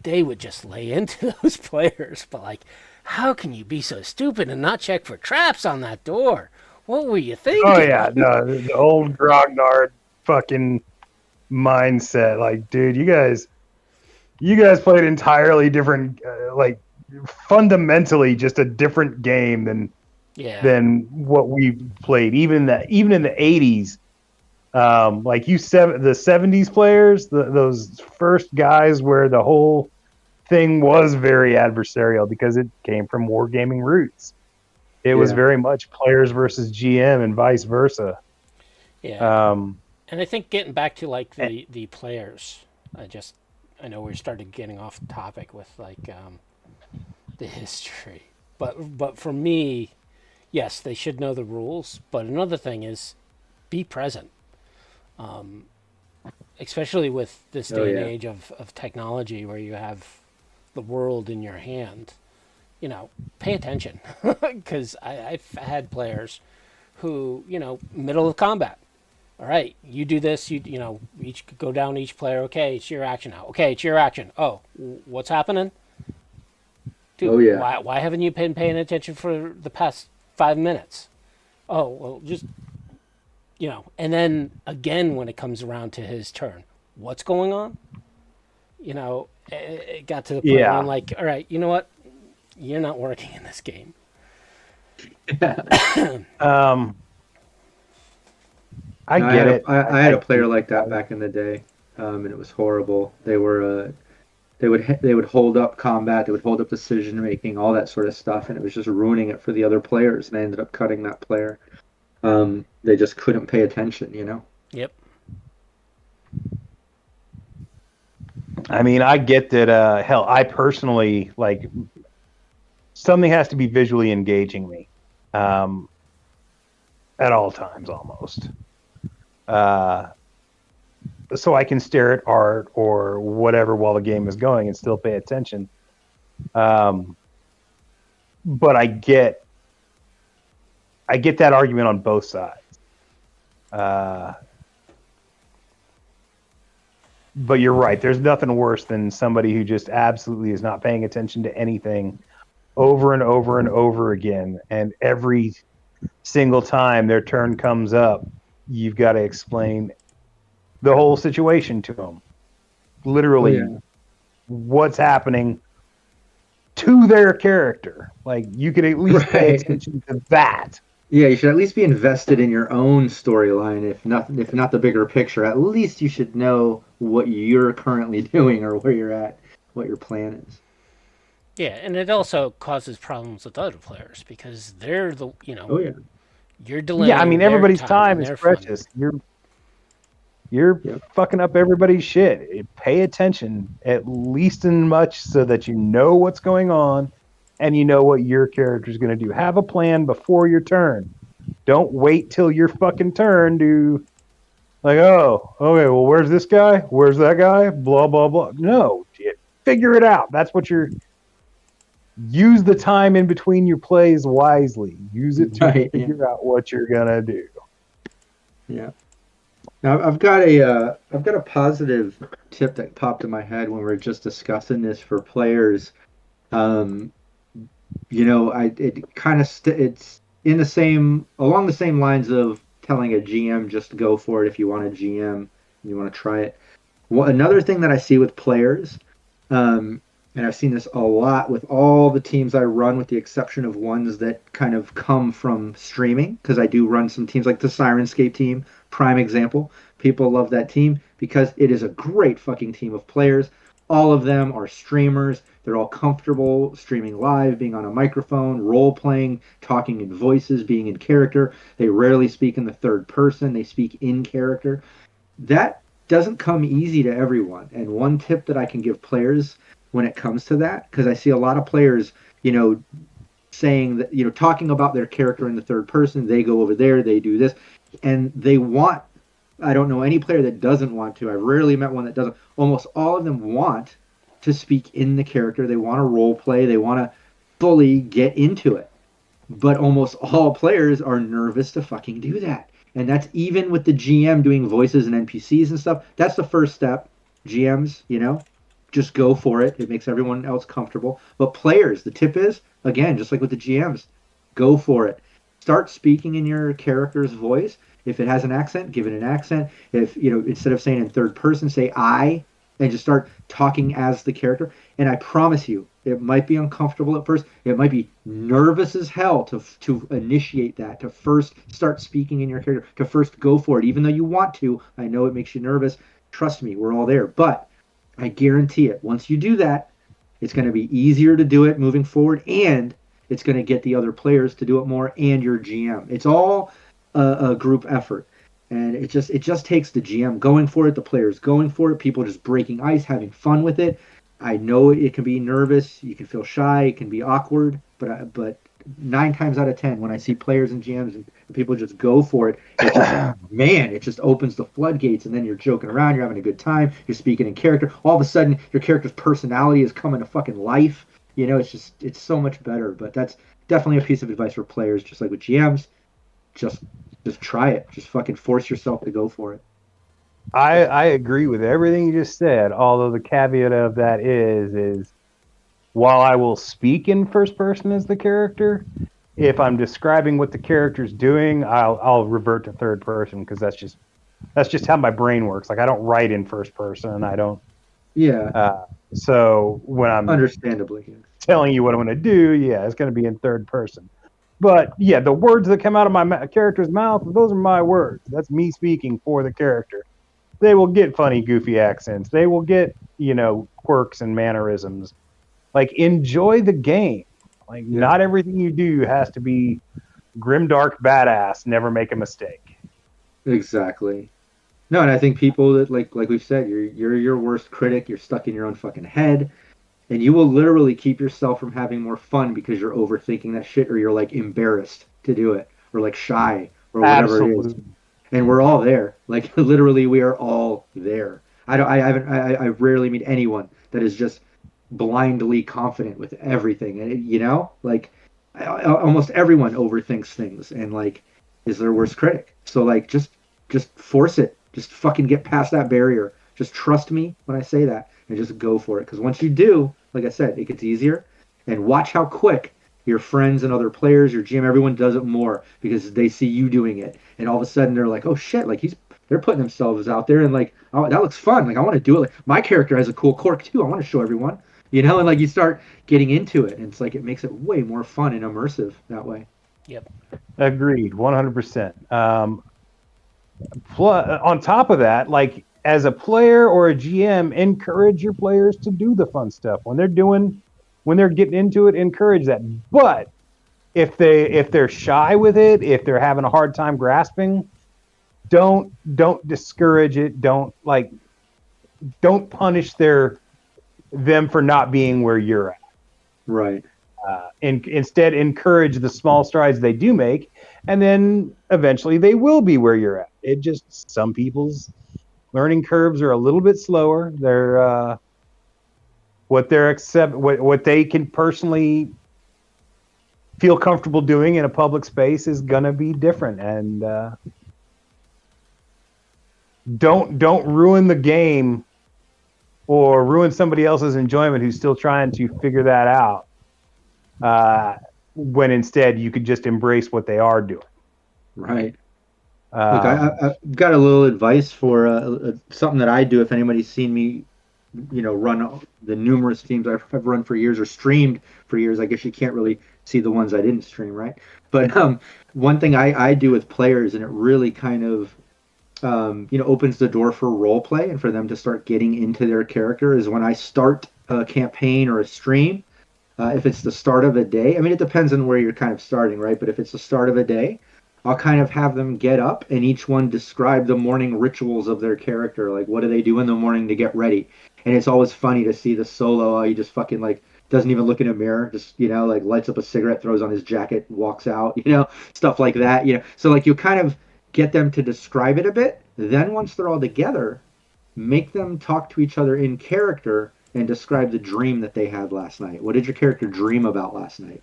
They would just lay into those players, but like, how can you be so stupid and not check for traps on that door? What were you thinking? Oh yeah, no, the old grognard fucking mindset. Like, dude, you guys played entirely different, fundamentally just a different game than what we played. Even in the 80s, the 70s players, those first guys where the whole thing was very adversarial because it came from wargaming roots. It was very much players versus GM and vice versa. Yeah. And I think getting back to the players, I know we started getting off topic with like the history, but for me, yes, they should know the rules. But another thing is be present, especially with this day and age of technology where you have the world in your hand. You know, pay attention, because I've had players who, you know, middle of combat. All right, you do this. You know, each go down each player. Okay, it's your action now. Okay, it's your action. Oh, what's happening? Dude, why haven't you been paying attention for the past 5 minutes? Oh, well, just, you know. And then again, when it comes around to his turn, what's going on? You know, it got to the point where I'm like, all right, you know what? You're not working in this game. I get it. I had a player like that back in the day, and it was horrible. They would hold up combat, they would hold up decision making, all that sort of stuff, and it was just ruining it for the other players. And they ended up cutting that player. They just couldn't pay attention, you know. Yep. I mean, I get that. Hell, I personally like something has to be visually engaging me at all times, almost. So I can stare at art or whatever while the game is going and still pay attention. But I get that argument on both sides. But you're right. There's nothing worse than somebody who just absolutely is not paying attention to anything over and over and over again. And every single time their turn comes up, you've got to explain the whole situation to them. Literally, what's happening to their character. Like, you could at least pay attention to that. Yeah, you should at least be invested in your own storyline, if not the bigger picture. At least you should know what you're currently doing or where you're at, what your plan is. Yeah, and it also causes problems with other players because they're the, you know, you're delaying. Yeah, I mean, everybody's time is precious. You're fucking up everybody's shit. Pay attention, at least in much so that you know what's going on and you know what your character's going to do. Have a plan before your turn. Don't wait till your fucking turn to, like, oh, okay, well, where's this guy? Where's that guy? Blah, blah, blah. No, figure it out. That's what you're... Use the time in between your plays wisely. Use it to figure out what you're going to do. Yeah. Now, I've got a positive tip that popped in my head when we were just discussing this for players. You know, it's in the same, along the same lines of telling a GM just go for it if you want a GM and you want to try it. Well, another thing that I see with players, and I've seen this a lot with all the teams I run, with the exception of ones that kind of come from streaming, because I do run some teams like the Sirenscape team, prime example. People love that team because it is a great fucking team of players. All of them are streamers. They're all comfortable streaming live, being on a microphone, role-playing, talking in voices, being in character. They rarely speak in the third person. They speak in character. That doesn't come easy to everyone. And one tip that I can give players when it comes to that, because I see a lot of players, you know, saying that, you know, talking about their character in the third person, they go over there, they do this, and they want, I don't know any player that doesn't want to. I've rarely met one that doesn't. Almost all of them want to speak in the character. They want to role play. They want to fully get into it. But almost all players are nervous to fucking do that. And that's even with the GM doing voices and NPCs and stuff. That's the first step. GMs, you know, just go for it. It makes everyone else comfortable. But players, the tip is, again, just like with the GMs, go for it. Start speaking in your character's voice. If it has an accent, give it an accent. If, you know, instead of saying in third person, say I, and just start talking as the character. And I promise you, it might be uncomfortable at first. It might be nervous as hell to initiate that, to first start speaking in your character, to first go for it. Even though you want to, I know it makes you nervous. Trust me, we're all there. But I guarantee it. Once you do that, it's going to be easier to do it moving forward, and it's going to get the other players to do it more, and your GM. It's all a group effort. And it just takes the GM going for it, the players going for it, people just breaking ice, having fun with it. I know it can be nervous, you can feel shy, it can be awkward, but 9 times out of 10, when I see players and GMs and people just go for it, it just man, it just opens the floodgates, and then you're joking around, you're having a good time, you're speaking in character. All of a sudden, your character's personality is coming to fucking life. It's so much better. But that's definitely a piece of advice for players, just like with GMs. Just just try it. Just fucking force yourself to go for it. I agree with everything you just said. Although the caveat of that is while I will speak in first person as the character, if I'm describing what the character's doing, I'll revert to third person because that's just how my brain works. Like I don't write in first person. I don't. Yeah. So when I'm Understandably. telling you what I'm going to do, yeah, it's going to be in third person. But yeah, the words that come out of my character's mouth, those are my words. That's me speaking for the character. They will get funny, goofy accents. They will get, quirks and mannerisms. Like, enjoy the game. Like, not everything you do has to be grimdark badass. Never make a mistake. Exactly. No, and I think people that like we've said, you're your worst critic. You're stuck in your own fucking head, and you will literally keep yourself from having more fun because you're overthinking that shit, or you're like embarrassed to do it, or like shy, or whatever it is. And we're all there. Like literally, we are all there. I rarely meet anyone that is just blindly confident with everything. And almost everyone overthinks things and like is their worst critic. So like just force it. Just fucking get past that barrier. Just trust me when I say that, and just go for it. Because once you do, like I said, it gets easier. And watch how quick your friends and other players, your GM, everyone does it more because they see you doing it, and all of a sudden they're like, "Oh shit!" Like they're putting themselves out there, and like, "Oh, that looks fun! Like I want to do it. Like my character has a cool quirk too. I want to show everyone." And like you start getting into it, and it's like it makes it way more fun and immersive that way. Yep. Agreed, 100%. On top of that, like as a player or a GM, encourage your players to do the fun stuff when they're getting into it. Encourage that, but if they're shy with it, if they're having a hard time grasping, don't discourage it. Don't punish them for not being where you're at. Right. Instead, encourage the small strides they do make, and then eventually they will be where you're at. It just, some people's learning curves are a little bit slower. They're what they can personally feel comfortable doing in a public space is gonna be different, and don't ruin the game or ruin somebody else's enjoyment who's still trying to figure that out. When instead you could just embrace what they are doing. Right. Look, I've got a little advice for something that I do. If anybody's seen me, run the numerous teams I've run for years or streamed for years, I guess you can't really see the ones I didn't stream, right? But one thing I do with players, and it really kind of opens the door for role play and for them to start getting into their character, is when I start a campaign or a stream. If it's the start of a day, I mean, it depends on where you're kind of starting, right? But if it's the start of a day, I'll kind of have them get up and each one describe the morning rituals of their character. Like, what do they do in the morning to get ready? And it's always funny to see the solo. He just fucking like doesn't even look in a mirror, just, like lights up a cigarette, throws on his jacket, walks out, stuff like that. So like you kind of get them to describe it a bit. Then once they're all together, make them talk to each other in character and describe the dream that they had last night. What did your character dream about last night?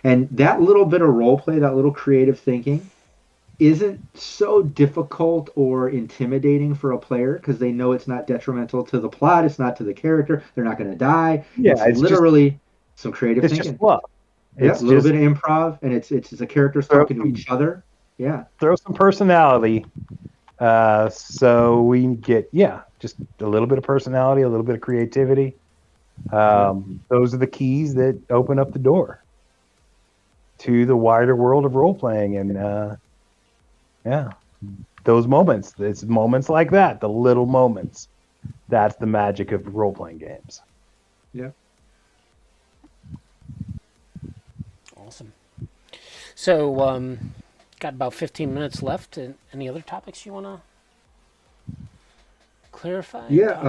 And that little bit of role play, that little creative thinking, isn't so difficult or intimidating for a player because they know it's not detrimental to the plot, it's not to the character, they're not going to die. Yeah, it's literally some creative it's thinking. Just fluff. It's a little bit of improv, and it's the characters talking to each other. Yeah. Throw some personality. So we get, just a little bit of personality, a little bit of creativity. Those are the keys that open up the door to the wider world of role playing. And those moments, it's moments like that, the little moments. That's the magic of role playing games. Yeah. Awesome. So, got about 15 minutes left. Any other topics you want to clarify? Yeah,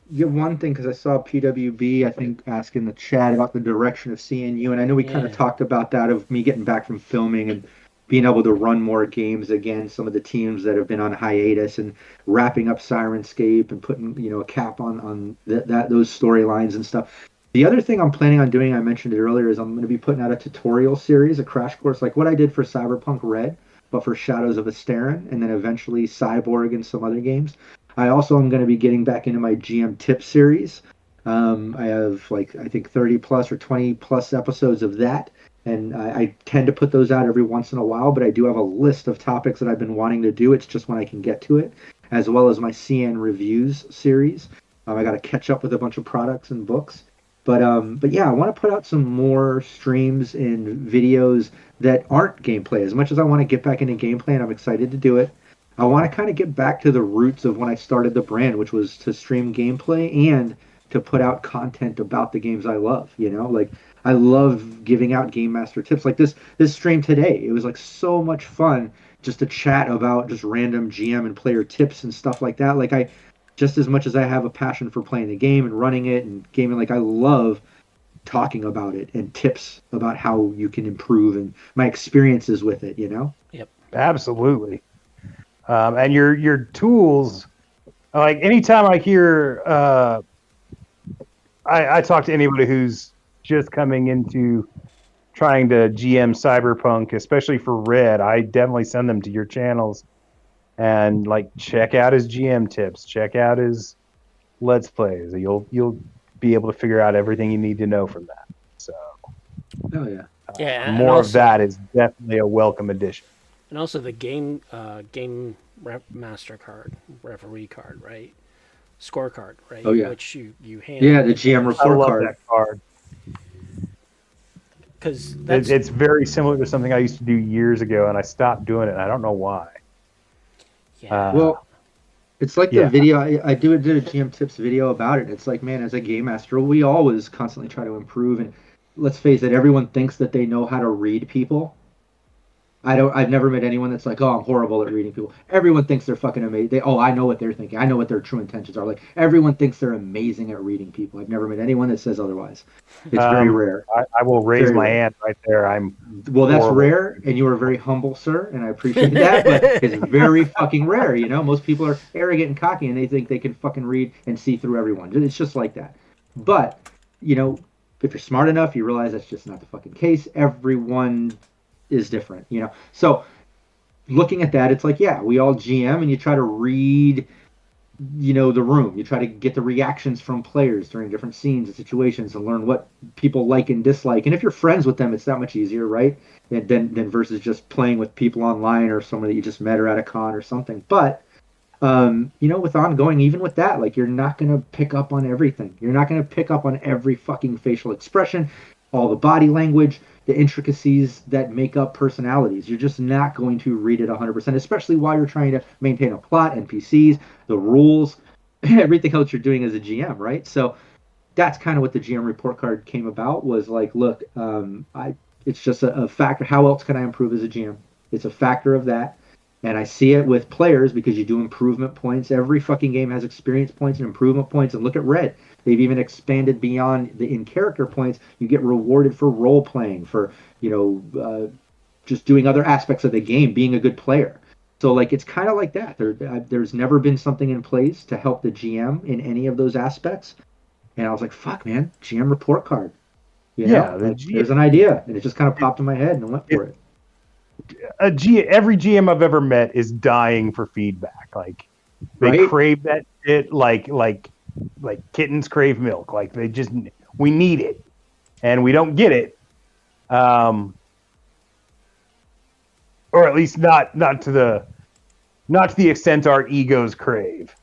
one thing, because I saw PWB, I think, ask in the chat about the direction of CNU, and I know we kind of talked about that, of me getting back from filming and being able to run more games again, some of the teams that have been on hiatus, and wrapping up Sirenscape and putting, a cap on those storylines and stuff. The other thing I'm planning on doing, I mentioned it earlier, is I'm going to be putting out a tutorial series, a crash course, like what I did for Cyberpunk Red, but for Shadows of Asterin, and then eventually Cyborg and some other games. I also am going to be getting back into my GM Tips series. I have I think 30 plus or 20 plus episodes of that. And I tend to put those out every once in a while, but I do have a list of topics that I've been wanting to do. It's just when I can get to it, as well as my CN Reviews series. I got to catch up with a bunch of products and books. But yeah, I want to put out some more streams and videos that aren't gameplay. As much as I want to get back into gameplay, and I'm excited to do it, I want to kind of get back to the roots of when I started the brand, which was to stream gameplay and to put out content about the games I love. I love giving out Game Master tips. Like this stream today, it was like so much fun just to chat about just random GM and player tips and stuff like that. Like I, just as much as I have a passion for playing the game and running it and gaming, like I love talking about it and tips about how you can improve and my experiences with it. Yep. Absolutely. And your tools, like anytime I hear, I talk to anybody who's just coming into trying to GM Cyberpunk, especially for Red, I definitely send them to your channels and check out his GM tips, check out his Let's Plays. You'll be able to figure out everything you need to know from that. So, oh yeah, more of that is definitely a welcome addition. And also the game master card, referee card, right? Scorecard, right? Oh yeah. Which you hand. Yeah, the GM report card. That card. Because it's very similar to something I used to do years ago, and I stopped doing it. And I don't know why. Yeah. Well, it's like the video. I did a GM tips video about it. It's like, man, as a game master, we always constantly try to improve. And let's face it, everyone thinks that they know how to read people. I've never met anyone that's like, oh, I'm horrible at reading people. Everyone thinks they're fucking amazing. I know what they're thinking. I know what their true intentions are. Like, everyone thinks they're amazing at reading people. I've never met anyone that says otherwise. It's very rare. I will raise my hand right there. Well, that's rare, and you are very humble, sir, and I appreciate that, but it's very fucking rare, Most people are arrogant and cocky, and they think they can fucking read and see through everyone. It's just like that. But, if you're smart enough, you realize that's just not the fucking case. Everyone is different, So looking at that, it's like, yeah, we all GM and you try to read, the room. You try to get the reactions from players during different scenes and situations and learn what people like and dislike. And if you're friends with them, it's that much easier, right? Than versus just playing with people online or someone that you just met or at a con or something. But, with ongoing, even with that, like, you're not going to pick up on everything. You're not going to pick up on every fucking facial expression, all the body language, the intricacies that make up personalities. You're just not going to read it 100%, especially while you're trying to maintain a plot, NPCs, the rules, everything else you're doing as a GM, right? So that's kind of what the GM report card came about, was like, look, it's just a factor. How else can I improve as a GM? It's a factor of that. And I see it with players because you do improvement points. Every fucking game has experience points and improvement points. And look at Red. They've even expanded beyond the in-character points. You get rewarded for role-playing, for, just doing other aspects of the game, being a good player. So, it's kind of like that. There's never been something in place to help the GM in any of those aspects. And I was like, fuck, man, GM report card. There's an idea. And it just kind of popped in my head and I went for it. Every GM I've ever met is dying for feedback. Like, they crave that shit like kittens crave milk. Like, we need it, and we don't get it, or at least not to the extent our egos crave.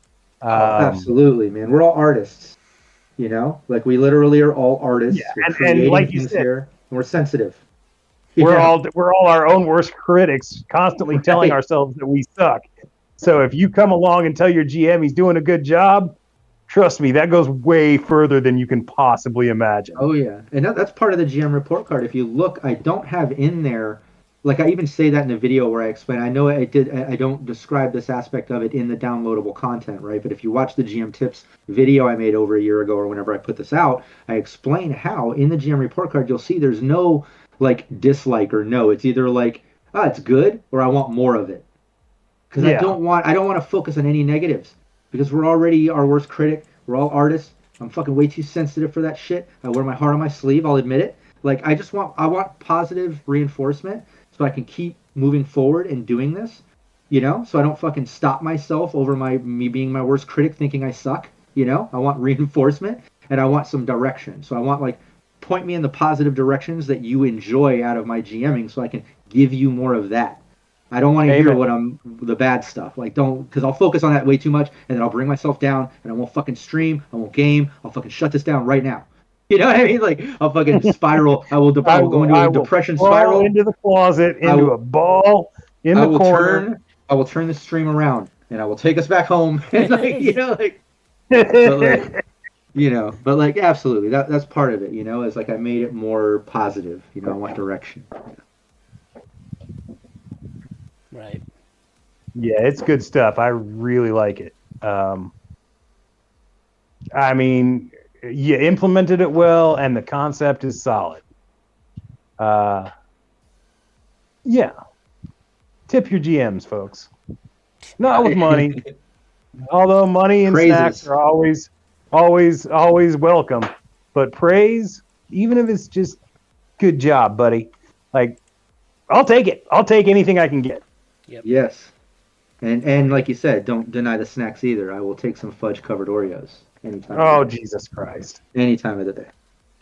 Absolutely, man. We're all artists, Like, we literally are all artists. Yeah, and like you said, here, and we're sensitive. We're all our own worst critics, constantly telling ourselves that we suck. So if you come along and tell your GM he's doing a good job, trust me, that goes way further than you can possibly imagine. Oh yeah, and that's part of the GM report card. If you look, I don't have in there like I even say that in the video where I explain. I know I don't describe this aspect of it in the downloadable content, right? But if you watch the GM tips video I made over a year ago, or whenever I put this out, I explain how in the GM report card you'll see there's no like dislike or no. It's either like, oh, it's good, or I want more of it. Because I don't want to focus on any negatives, because we're already our worst critic. We're all artists. I'm fucking way too sensitive for that shit. I wear my heart on my sleeve. I'll admit it. Like I want positive reinforcement so I can keep moving forward and doing this, so I don't fucking stop myself over me being my worst critic thinking I suck, I want reinforcement, and I want some direction. So I want, like, point me in the positive directions that you enjoy out of my GMing so I can give you more of that. I don't want to hear the bad stuff. Like, don't, because I'll focus on that way too much, and then I'll bring myself down, and I won't fucking stream, I won't game, I'll fucking shut this down right now. You know what I mean? Like, I'll fucking spiral. I will go into a depression spiral. Into the closet, into a ball in the corner. I will turn the stream around, and I will take us back home. And but like, absolutely, that's part of it. It's like I made it more positive. I want direction. Right. Yeah, it's good stuff. I really like it. I mean, you implemented it well, and the concept is solid. Yeah. Tip your GMs, folks. Not with money. Although money and snacks are always welcome. But praise, even if it's just good job, buddy. Like, I'll take it. I'll take anything I can get. Yep. Yes. And like you said, don't deny the snacks either. I will take some fudge covered Oreos anytime. Oh, Jesus Christ. Any time of the day.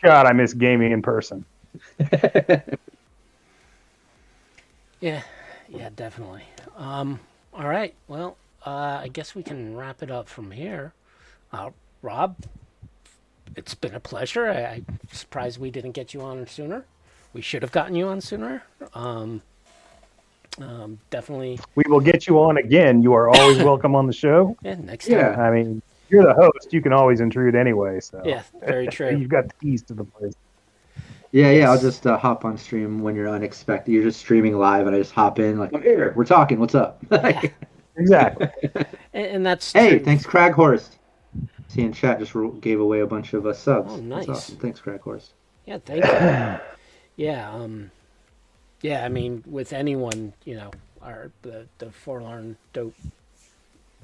God, I miss gaming in person. Yeah, definitely. All right. Well, I guess we can wrap it up from here. Rob, it's been a pleasure. I'm surprised we didn't get you on sooner. We should have gotten you on sooner. Definitely. We will get you on again. You are always welcome on the show. Yeah, next time. Yeah. I mean, you're the host. You can always intrude anyway. So yeah, very true. You've got the keys to the place. Yeah. I'll just hop on stream when you're unexpected. You're just streaming live, and I just hop in like, I'm here. We're talking. What's up? Yeah. Exactly. And that's hey, true. thanks, Craghorst. See, in chat just gave away a bunch of subs. Oh, nice. That's awesome. Thanks, Craghorst. Yeah, thank you. Yeah. Yeah, I mean, with anyone, the Forlorn dope,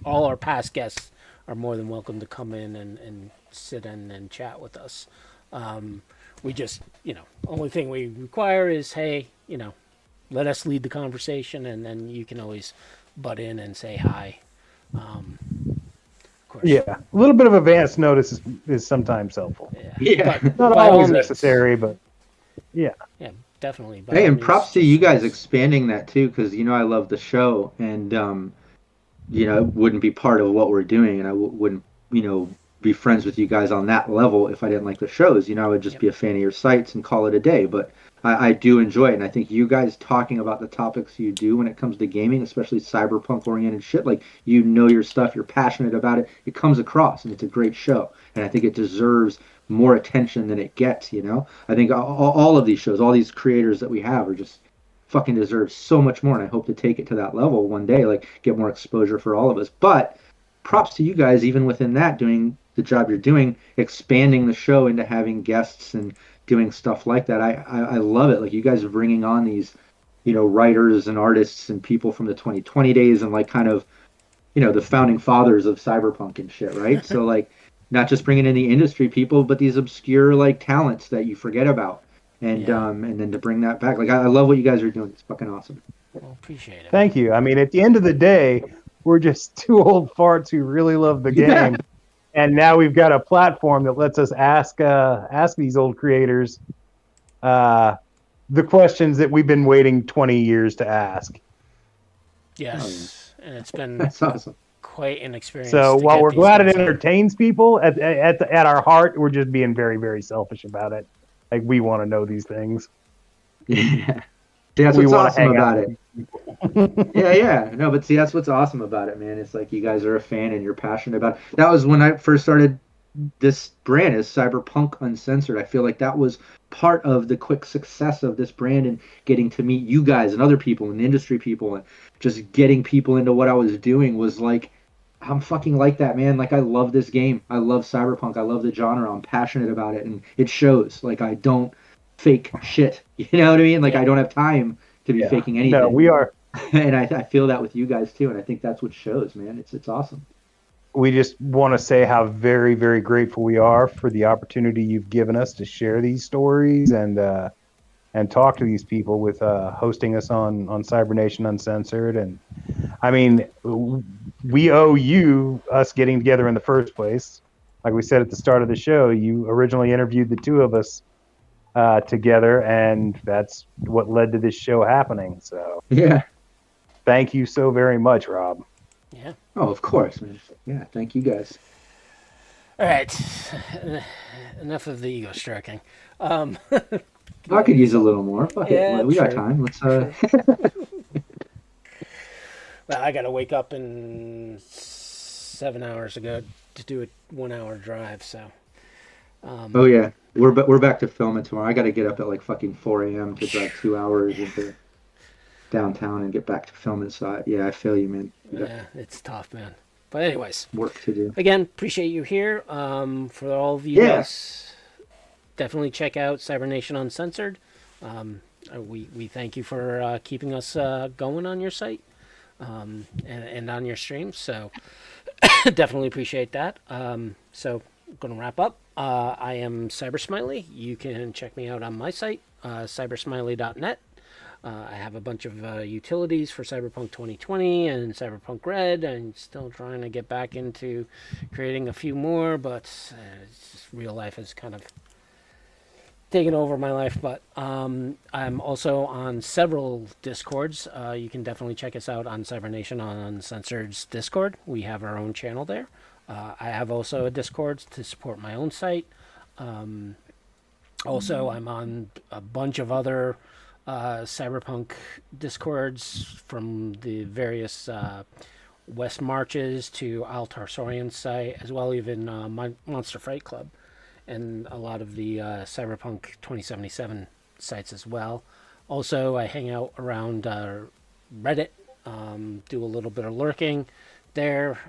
all our past guests are more than welcome to come in and sit in and chat with us. We just, only thing we require is, hey, let us lead the conversation, and then you can always butt in and say hi. Of course. Yeah, a little bit of advance notice is sometimes helpful. Yeah. Not always necessary, but yeah. Yeah, definitely. Hey, and props to you guys expanding that too, because I love the show, and it wouldn't be part of what we're doing, and I wouldn't be friends with you guys on that level if I didn't like the shows. I would just be a fan of your sites and call it a day. But I do enjoy it, and I think you guys talking about the topics you do when it comes to gaming, especially cyberpunk oriented shit, like your stuff, you're passionate about it, it comes across, and it's a great show, and I think it deserves more attention than it gets. I think all of these shows, all these creators that we have, are just fucking deserve so much more, and I hope to take it to that level one day, like get more exposure for all of us. But props to you guys, even within that, doing the job you're doing, expanding the show into having guests and doing stuff like that. I love it. Like, you guys are bringing on these writers and artists and people from the 2020 days, and like kind of the founding fathers of cyberpunk and shit, right? So like, not just bringing in the industry people, but these obscure like talents that you forget about, and then to bring that back. Like, I love what you guys are doing. It's fucking awesome. Well, appreciate it. Thank you. I mean, at the end of the day, we're just two old farts who really love the game. And now we've got a platform that lets us ask these old creators the questions that we've been waiting 20 years to ask. Yes, and it's been That's awesome. Quite an experience. So to while get we're these glad it guys on. entertains people, at our heart, we're just being very, very selfish about it. Like, we want to know these things. Yeah. See, that's We what's wanna awesome hang out about it. Yeah. No, but see, that's what's awesome about it, man. It's like you guys are a fan and you're passionate about it. That was when I first started this brand is Cyberpunk Uncensored. I feel like that was part of the quick success of this brand and getting to meet you guys and other people and industry people and just getting people into what I was doing was like, I'm fucking like that, man. Like, I love this game. I love Cyberpunk. I love the genre. I'm passionate about it, and it shows. Like, I don't fake shit. You know what I mean? Like, I don't have time to be faking anything. No, we are. And I feel that with you guys too, and I think that's what shows, man. It's awesome. We just want to say how very, very grateful we are for the opportunity you've given us to share these stories and talk to these people with hosting us on Cybernation Uncensored. And I mean, we owe you us getting together in the first place. Like we said at the start of the show, you originally interviewed the two of us together, and that's what led to this show happening. So yeah, thank you so very much, Rob. Yeah. Oh, of course, man. Yeah, thank you guys. All right. Enough of the ego stroking. I could use a little more. Fuck it. We got time. Let's. Well, I got to wake up in 7 hours ago to do a 1 hour drive. So. Oh yeah, we're back to filming tomorrow. I got to get up at like fucking 4 a.m. to drive 2 hours into downtown and get back to filming. So yeah, I feel you, man. Yeah, it's tough, man. But anyways, work to do. Again, appreciate you here. For all of you guys, definitely check out Cybernation Uncensored. We thank you for keeping us going on your site and on your streams. So definitely appreciate that. So I'm going to wrap up. I am Cybersmily. You can check me out on my site, cybersmily.net. I have a bunch of utilities for Cyberpunk 2020 and Cyberpunk Red. I'm still trying to get back into creating a few more, but it's just real life has kind of taken over my life. But I'm also on several Discords. You can definitely check us out on Cybernation Uncensored's Discord. We have our own channel there. I have also a Discord to support my own site. Also, I'm on a bunch of other Cyberpunk Discords, from the various West Marches to Al Tarsorian's site, as well even Monster Fight Club, and a lot of the Cyberpunk 2077 sites as well. Also, I hang out around Reddit, do a little bit of lurking there,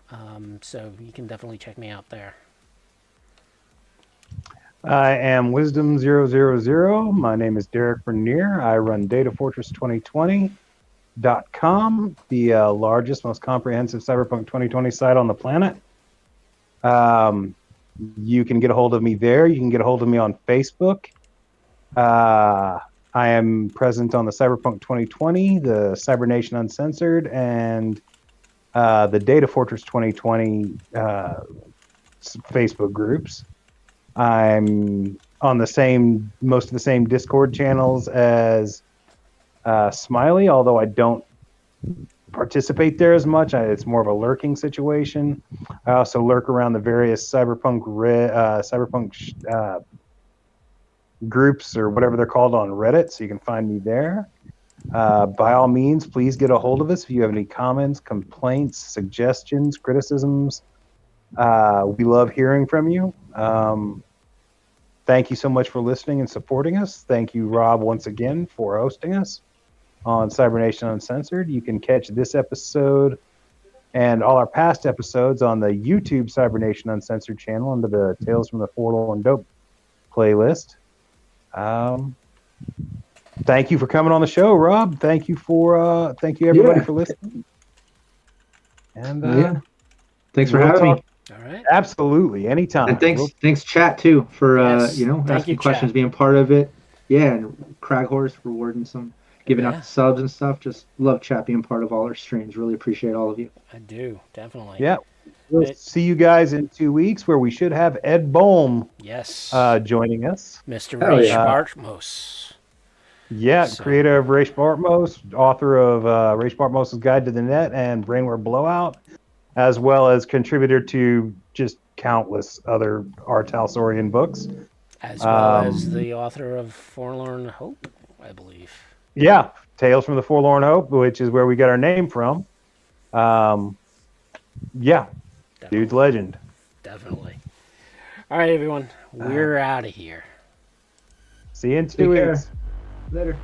so you can definitely check me out there. I am Wisdom000. My name is Derek Bernier. I run Datafortress2020.com, the largest, most comprehensive Cyberpunk 2020 site on the planet. You can get a hold of me there. You can get a hold of me on Facebook. I am present on the Cyberpunk 2020, the Cybernation Uncensored, and the Datafortress 2020 Facebook groups. I'm on most of the same Discord channels as Smiley, although I don't participate there as much. It's more of a lurking situation. I also lurk around the various Cyberpunk groups, or whatever they're called, on Reddit, so you can find me there. By all means, please get a hold of us if you have any comments, complaints, suggestions, criticisms. We love hearing from you. Thank you so much for listening and supporting us. Thank you, Rob, once again for hosting us on Cybernation Uncensored. You can catch this episode and all our past episodes on the YouTube Cybernation Uncensored channel under the Tales from the Forlorn Dope playlist. Thank you for coming on the show, Rob. Thank you everybody for listening. And thanks for having me. All right. Absolutely, anytime. And thanks chat too for asking questions, being part of it. Yeah, and Craghorse for rewarding giving out the subs and stuff. Just love chat being part of all our streams. Really appreciate all of you. I do, definitely. Yeah. We'll see you guys in 2 weeks, where we should have Ed Bohm joining us. Mr. Ray Bartmos. Yeah, creator of Ray Bartmos, author of Ray Bartmos' Guide to the Net and Brainware Blowout, as well as contributor to just countless other R. Talsorian books. As well as the author of Forlorn Hope, I believe. Yeah, Tales from the Forlorn Hope, which is where we got our name from. Yeah, definitely. Dude's legend. Definitely. All right, everyone. We're out of here. See you in Take 2 care. weeks. Later.